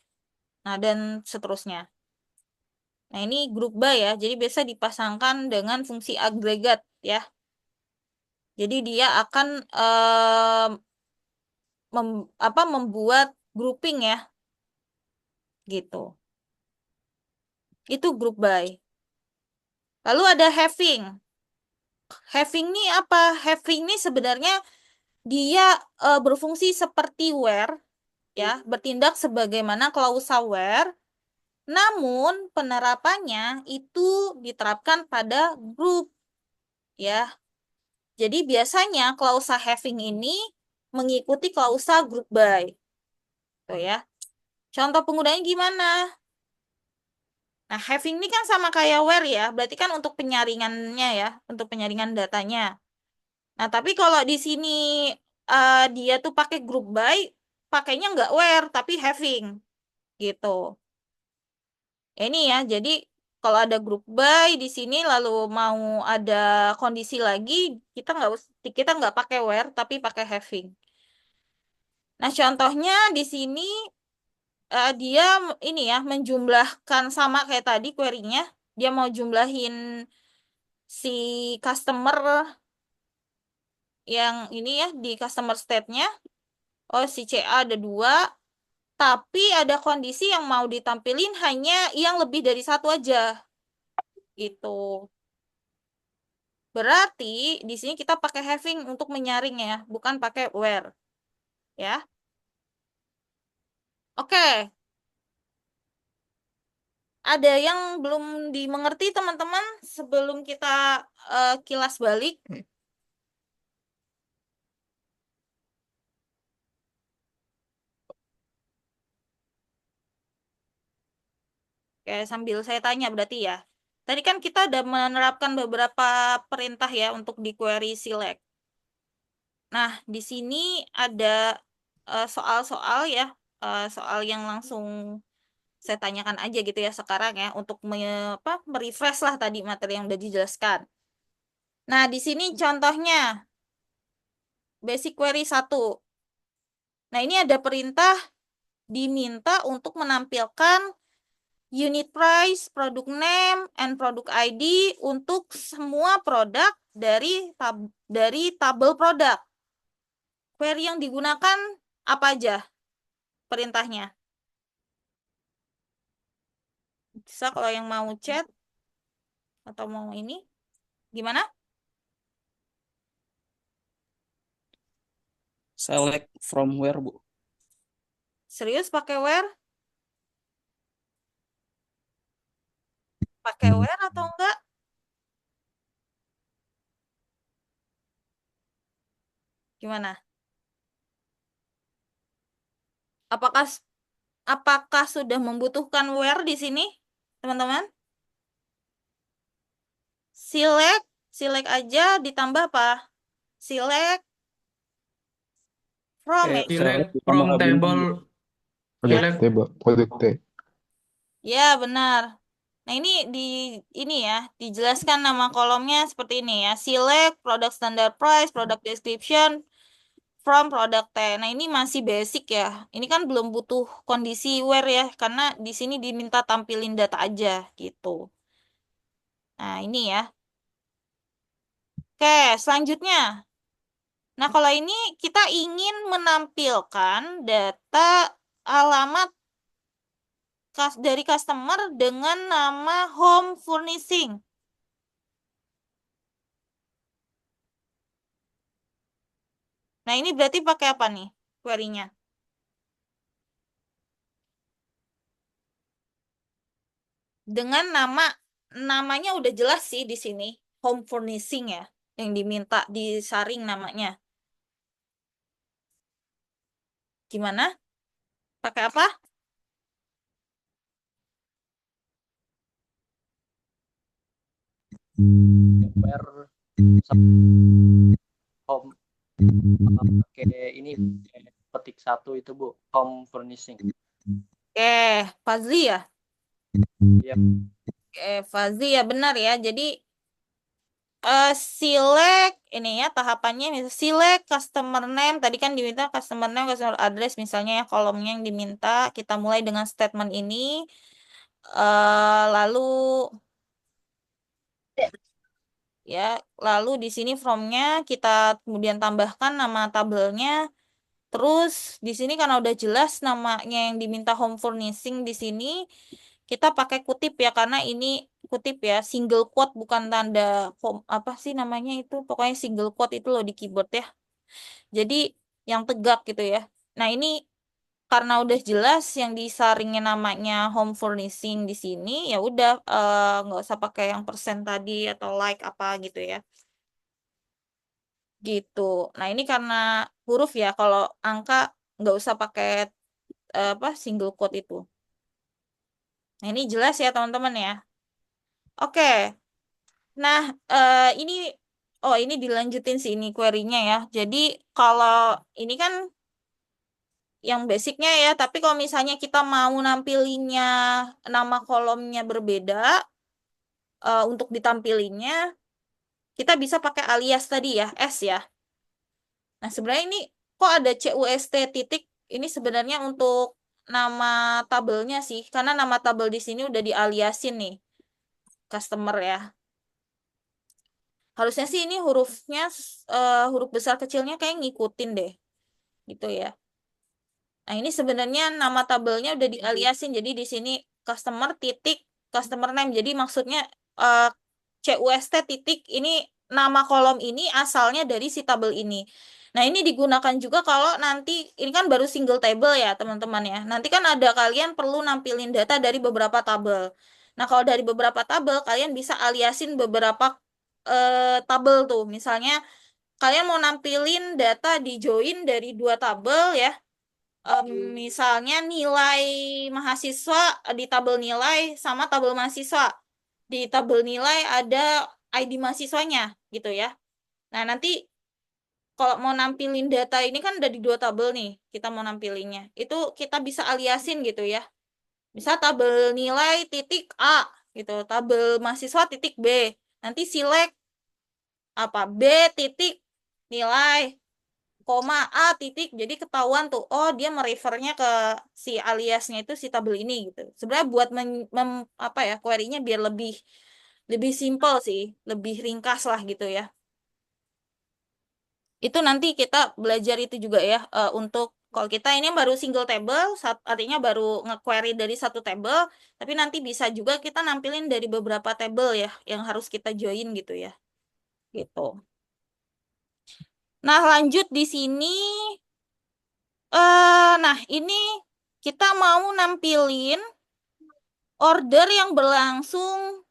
Nah, dan seterusnya. Nah, ini grup by ya, jadi biasa dipasangkan dengan fungsi agregat ya. Jadi dia akan membuat grouping ya, gitu. Itu group by. Lalu ada having. Having ini apa? Having ini sebenarnya dia berfungsi seperti where ya, bertindak sebagaimana klausa where, namun penerapannya itu diterapkan pada group ya. Jadi biasanya klausa having ini mengikuti klausa group by. Tuh ya. Contoh penggunanya gimana? Nah, having ini kan sama kayak where ya, berarti kan untuk penyaringannya ya, untuk penyaringan datanya. Nah, tapi kalau di sini dia tuh pakai group by, pakainya nggak where, tapi having gitu. Ya, ini ya, jadi kalau ada group by di sini lalu mau ada kondisi lagi, kita nggak pakai where, tapi pakai having. Nah, contohnya di sini dia ini ya menjumlahkan sama kayak tadi query-nya, dia mau jumlahin si customer yang ini ya di customer state-nya. Oh, si CA ada 2, tapi ada kondisi yang mau ditampilin hanya yang lebih dari 1 aja. Gitu. Berarti di sini kita pakai having untuk menyaring ya, bukan pakai where. Ya. Oke. Ada yang belum dimengerti teman-teman sebelum kita kilas balik? Oke, sambil saya tanya berarti ya. Tadi kan kita udah menerapkan beberapa perintah ya untuk di query select. Nah, di sini ada soal-soal ya, soal yang langsung saya tanyakan aja gitu ya sekarang ya untuk merefresh lah tadi materi yang udah dijelaskan. Nah, di sini contohnya basic query 1. Nah, ini ada perintah diminta untuk menampilkan unit price, product name, and product ID untuk semua produk dari tabel produk. Query yang digunakan apa aja perintahnya? Bisa kalau yang mau chat atau mau ini, gimana? Select from where, Bu? Serius pakai where? Pakai where atau enggak? Gimana? Apakah apakah sudah membutuhkan where di sini, teman-teman? Select aja ditambah apa? Select from ya. Select Tambah from bintang, table, Bu. Product select table, product table. Ya, benar. Nah, ini ya, dijelaskan nama kolomnya seperti ini ya. Select product standard price, product description from product tag. Nah, ini masih basic ya. Ini kan belum butuh kondisi where ya, karena di sini diminta tampilin data aja gitu. Nah, ini ya. Oke, selanjutnya. Nah, kalau ini kita ingin menampilkan data alamat dari customer dengan nama home furnishing. Nah, ini berarti pakai apa nih query-nya? Dengan namanya udah jelas sih di sini, home furnishing ya, yang diminta disaring namanya. Gimana? Pakai apa? Where home pakai ini petik 1 itu, Bu, home furnishing. Fazli ya? Iya. Fazli ya benar ya. Jadi select ini ya tahapannya select customer name. Tadi kan diminta customer name, customer address misalnya ya kolomnya yang diminta. Kita mulai dengan statement ini. Lalu ya, lalu di sini from-nya kita kemudian tambahkan nama tabelnya. Terus di sini karena udah jelas namanya yang diminta home furnishing di sini kita pakai kutip ya karena ini kutip ya single quote bukan tanda home apa sih namanya itu pokoknya single quote itu loh di keyboard ya. Jadi yang tegak gitu ya. Nah, ini karena udah jelas yang disaringin namanya home furnishing di sini ya udah nggak usah pakai yang persen tadi atau like apa gitu ya. Gitu. Nah, ini karena huruf ya, kalau angka nggak usah pakai single quote itu. Nah, ini jelas ya teman-teman ya. Oke. Nah, ini ini dilanjutin sih ini query-nya ya. Jadi kalau ini kan yang basicnya ya, tapi kalau misalnya kita mau nampilinnya nama kolomnya berbeda, untuk ditampilinnya kita bisa pakai alias tadi ya, S ya. Nah, sebenarnya ini kok ada CUST titik, ini sebenarnya untuk nama tabelnya sih, karena nama tabel di sini udah dialiasin nih, customer ya. Harusnya sih ini hurufnya huruf besar kecilnya kayak ngikutin deh, gitu ya. Nah, ini sebenarnya nama tabelnya udah dialiasin. Jadi di sini customer titik customer name. Jadi maksudnya eh, CUST titik ini nama kolom ini asalnya dari si tabel ini. Nah, ini digunakan juga kalau nanti ini kan baru single table ya, teman-teman ya. Nanti kan ada kalian perlu nampilin data dari beberapa tabel. Nah, kalau dari beberapa tabel kalian bisa aliasin beberapa tabel tuh. Misalnya kalian mau nampilin data di join dari dua tabel ya. Misalnya nilai mahasiswa di tabel nilai sama tabel mahasiswa. Di tabel nilai ada ID mahasiswanya gitu ya. Nah, nanti kalau mau nampilin data ini kan ada di dua tabel nih, kita mau nampilinnya. Itu kita bisa aliasin gitu ya. Misal tabel nilai titik A gitu, tabel mahasiswa titik B. Nanti select apa B titik nilai koma A titik, jadi ketahuan tuh, oh dia merefernya ke si aliasnya itu si tabel ini gitu. Sebenarnya buat apa ya, query-nya biar lebih lebih simple sih, lebih ringkas lah gitu ya. Itu nanti kita belajar itu juga ya, untuk kalau kita ini baru single table, artinya baru nge-query dari satu table, tapi nanti bisa juga kita nampilin dari beberapa table ya, yang harus kita join gitu ya. Gitu. Nah, lanjut di sini. Nah, ini kita mau nampilin order yang berlangsung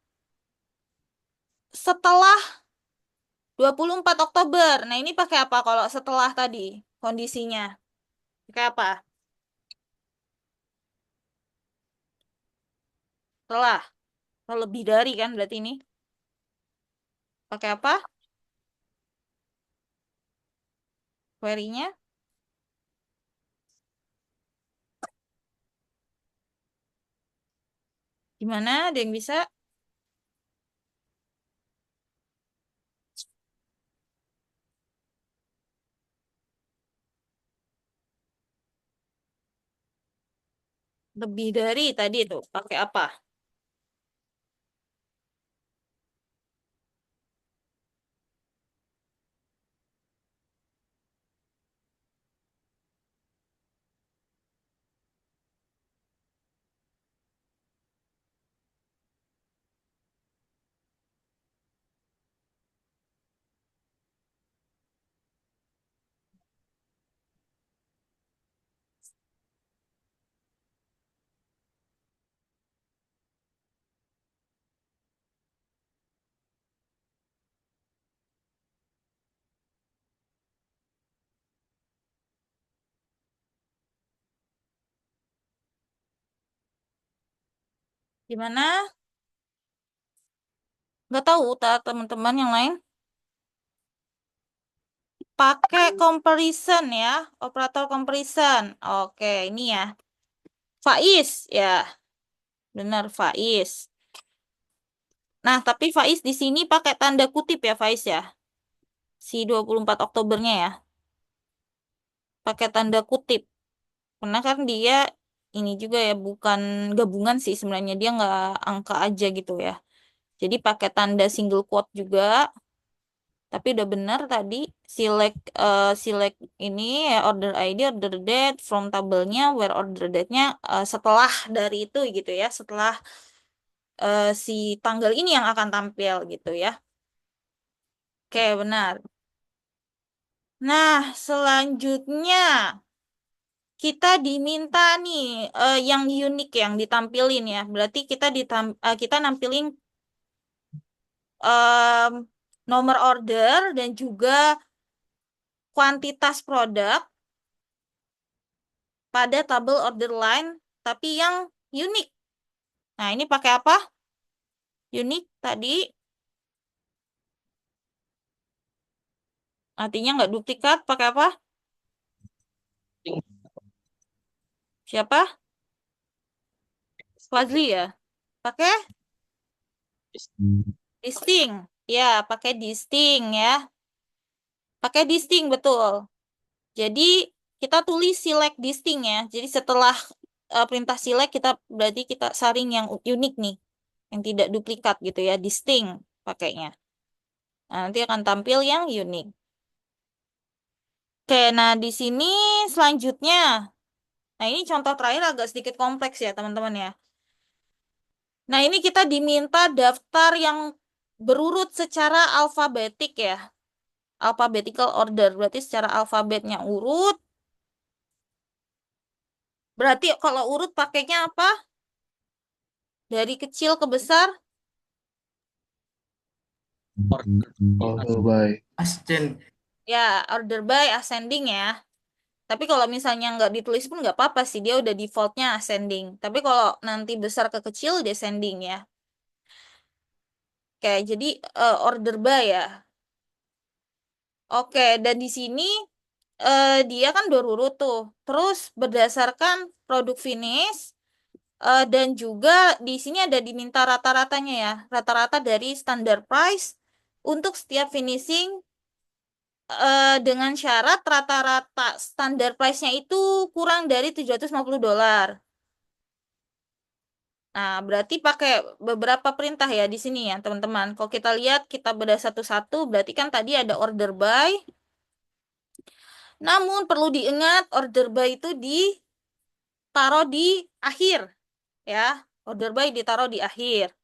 setelah 24 Oktober. Nah, ini pakai apa kalau setelah tadi kondisinya? Pakai apa? Setelah. Atau lebih dari kan berarti ini. Pakai apa? Query-nya. Gimana? Ada yang bisa? Lebih dari tadi itu. Pakai apa? Gimana? Nggak tahu, teman-teman yang lain. Pakai comparison ya. Operator comparison. Oke, ini ya. Faiz, ya. Benar, Faiz. Nah, tapi Faiz di sini pakai tanda kutip ya, Faiz ya. Si 24 Oktobernya ya. Pakai tanda kutip. Karena kan dia ini juga ya, bukan gabungan sih sebenarnya. Dia nggak angka aja gitu ya. Jadi pakai tanda single quote juga. Tapi udah benar tadi select ini ya, order ID, order date from tabelnya, where order date-nya setelah dari itu gitu ya. Setelah si tanggal ini yang akan tampil gitu ya. Oke, benar. Nah, selanjutnya kita diminta nih yang unik yang ditampilin ya. Berarti kita nampilin em, nomor order dan juga kuantitas produk pada tabel order line, tapi yang unik. Nah, ini pakai apa? Unique tadi. Artinya nggak duplikat. Pakai apa? Siapa? Fazli ya? Pakai distinct. Ya, pakai distinct ya. Pakai distinct, betul. Jadi, kita tulis select distinct ya. Jadi, setelah perintah select, berarti kita saring yang unik nih. Yang tidak duplikat gitu ya. Distinct pakainya. Nah, nanti akan tampil yang unik. Oke, nah di sini selanjutnya. Nah, ini contoh terakhir agak sedikit kompleks ya, teman-teman ya. Nah, ini kita diminta daftar yang berurut secara alfabetik ya. Alphabetical order, berarti secara alfabetnya urut. Berarti kalau urut pakainya apa? Dari kecil ke besar? Order by. Ascend. Ya, order by ascending ya. Tapi kalau misalnya nggak ditulis pun nggak apa-apa sih. Dia udah defaultnya ascending. Tapi kalau nanti besar ke kecil, descending ya. Oke, jadi order by ya. Oke, dan di sini dia kan berurut tuh. Terus berdasarkan produk finish dan juga di sini ada diminta rata-ratanya ya. Rata-rata dari standar price untuk setiap finishing dengan syarat rata-rata standar price-nya itu kurang dari $750. Nah, berarti pakai beberapa perintah ya di sini ya, teman-teman. Kalau kita lihat, kita bedah satu-satu, berarti kan tadi ada order by. Namun perlu diingat order by itu ditaruh di akhir ya. Order by ditaruh di akhir.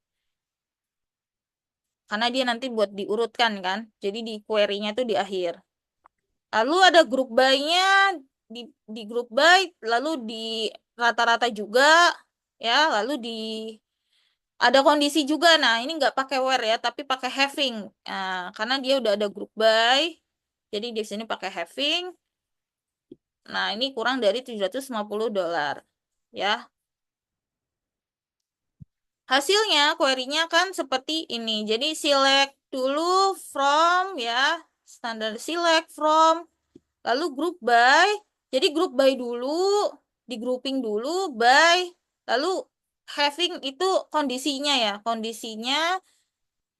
Karena dia nanti buat diurutkan kan. Jadi di query-nya itu di akhir. Lalu ada group by-nya di group by, lalu di rata-rata juga ya, lalu ada kondisi juga. Nah, ini nggak pakai where ya, tapi pakai having. Nah, karena dia udah ada group by, jadi di sini pakai having. Nah, ini kurang dari $750 ya. Hasilnya query-nya kan seperti ini. Jadi select dulu from ya, standar select from, lalu group by. Jadi group by dulu, di grouping dulu by, lalu having itu kondisinya ya. Kondisinya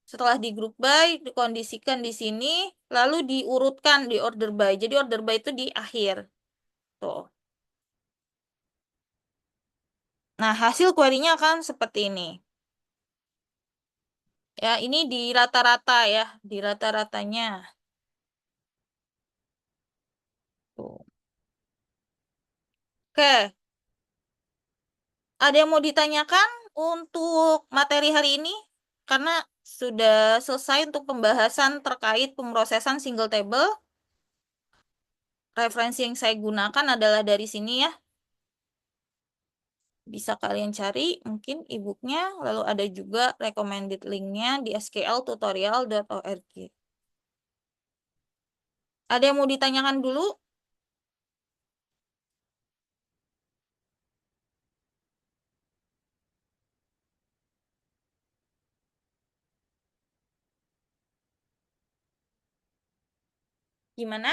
setelah di group by dikondisikan di sini, lalu diurutkan di order by. Jadi order by itu di akhir. Tuh. Nah, hasil query-nya akan seperti ini. Ya, ini di rata-rata ya, di rata-ratanya. Tuh. Oke, ada yang mau ditanyakan untuk materi hari ini? Karena sudah selesai untuk pembahasan terkait pemrosesan single table. Referensi yang saya gunakan adalah dari sini ya. Bisa kalian cari mungkin e-booknya, lalu ada juga recommended linknya di skltutorial.org. Ada yang mau ditanyakan dulu? Gimana?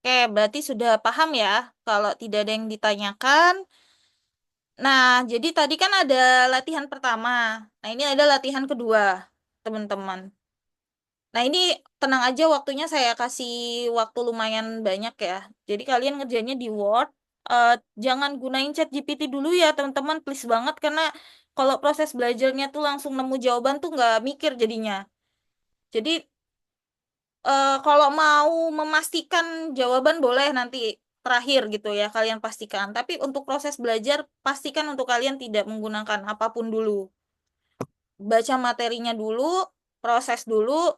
Oke, berarti sudah paham ya. Kalau tidak ada yang ditanyakan. Nah, jadi tadi kan ada latihan pertama. Nah, ini ada latihan kedua, teman-teman. Nah, ini tenang aja waktunya saya kasih waktu lumayan banyak ya. Jadi kalian ngerjainnya di Word. Eh, jangan gunain ChatGPT dulu ya, teman-teman. Please banget, karena kalau proses belajarnya tuh langsung nemu jawaban tuh nggak mikir jadinya. Jadi kalau mau memastikan jawaban boleh nanti terakhir gitu ya kalian pastikan. Tapi untuk proses belajar pastikan untuk kalian tidak menggunakan apapun dulu. Baca materinya dulu, proses dulu,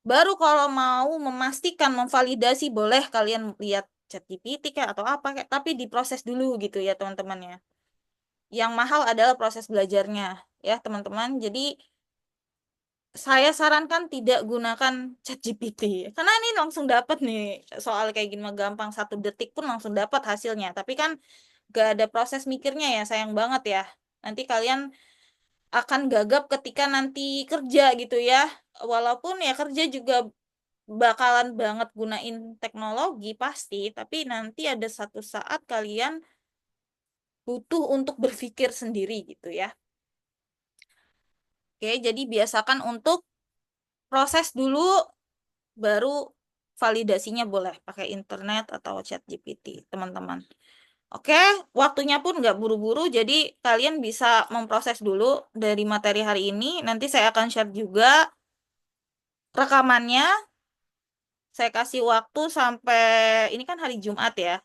baru kalau mau memastikan memvalidasi boleh kalian lihat ChatGPT kayak atau apa kayak, tapi diproses dulu gitu ya teman-teman ya. Yang mahal adalah proses belajarnya ya teman-teman. Jadi saya sarankan tidak gunakan ChatGPT karena ini langsung dapat nih soal kayak gini mah gampang 1 detik pun langsung dapat hasilnya. Tapi kan gak ada proses mikirnya ya, sayang banget ya. Nanti kalian akan gagap ketika nanti kerja gitu ya. Walaupun ya kerja juga bakalan banget gunain teknologi pasti, tapi nanti ada satu saat kalian butuh untuk berpikir sendiri gitu ya. Oke, jadi biasakan untuk proses dulu, baru validasinya boleh pakai internet atau chat GPT, teman-teman. Oke, waktunya pun nggak buru-buru, jadi kalian bisa memproses dulu dari materi hari ini. Nanti saya akan share juga rekamannya. Saya kasih waktu sampai, ini kan hari Jumat ya.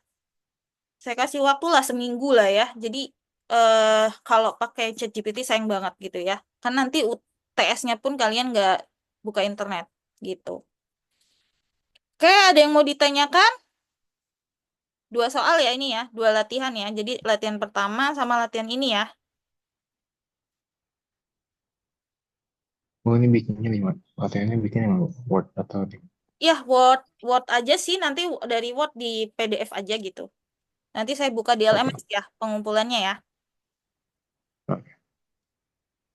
Saya kasih waktu lah seminggu lah ya. Jadi kalau pakai ChatGPT sayang banget gitu ya. Kan nanti UTS-nya pun kalian nggak buka internet gitu. Oke, ada yang mau ditanyakan? 2 soal ya ini ya, 2 latihan ya. Jadi latihan pertama sama latihan ini ya. Oh, ini bikinnya lima. Latihannya bikinnya lima Word atau di. Ya, Word Word aja sih, nanti dari Word di PDF aja gitu. Nanti saya buka di Oke. LMS ya pengumpulannya ya. Oke.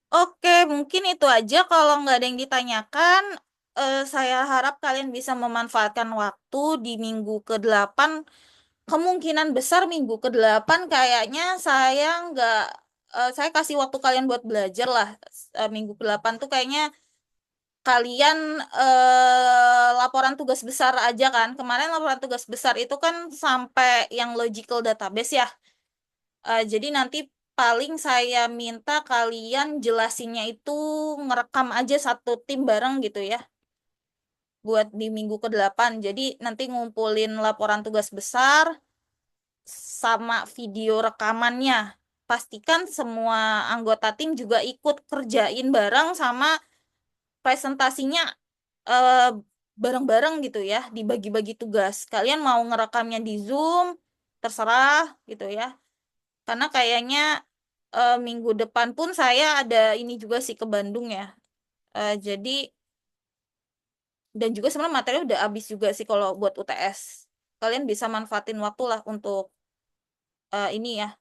Oke, mungkin itu aja. Kalau nggak ada yang ditanyakan, saya harap kalian bisa memanfaatkan waktu di minggu ke-8. Kemungkinan besar minggu ke-8 kayaknya saya nggak, saya kasih waktu kalian buat belajar lah. Minggu ke-8 tuh kayaknya kalian laporan tugas besar aja kan. Kemarin laporan tugas besar itu kan sampai yang logical database ya. Jadi nanti paling saya minta kalian jelasinnya itu ngerekam aja satu tim bareng gitu ya. Buat di minggu ke-8. Jadi nanti ngumpulin laporan tugas besar sama video rekamannya. Pastikan semua anggota tim juga ikut kerjain bareng sama presentasinya eh, bareng-bareng gitu ya, dibagi-bagi tugas. Kalian mau ngerekamnya di Zoom, terserah gitu ya. Karena kayaknya minggu depan pun saya ada ini juga sih ke Bandung ya. Jadi dan juga sebenarnya materi udah habis juga sih kalau buat UTS. Kalian bisa manfaatin waktu lah untuk ini ya,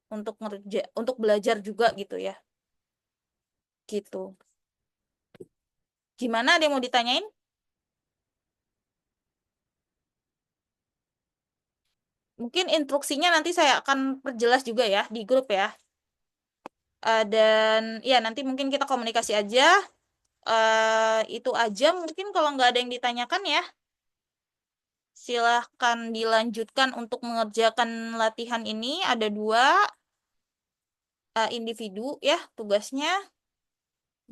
untuk ngerja, untuk belajar juga gitu ya. Gitu. Gimana, ada yang mau ditanyain? Mungkin instruksinya nanti saya akan perjelas juga ya di grup ya. Dan ya nanti mungkin kita komunikasi aja. Itu aja mungkin kalau nggak ada yang ditanyakan ya. Silahkan dilanjutkan untuk mengerjakan latihan ini. Ada 2 individu ya tugasnya.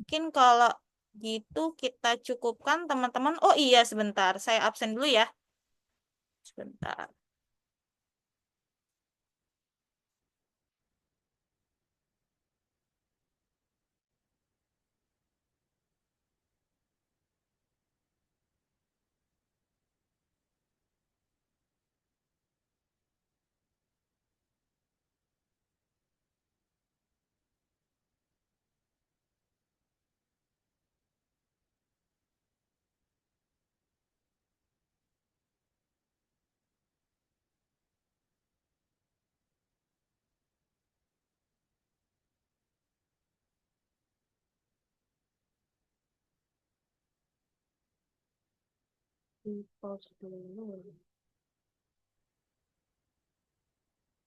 Mungkin kalau gitu kita cukupkan teman-teman. Oh iya sebentar, saya absen dulu ya. Sebentar. Di pause dulu.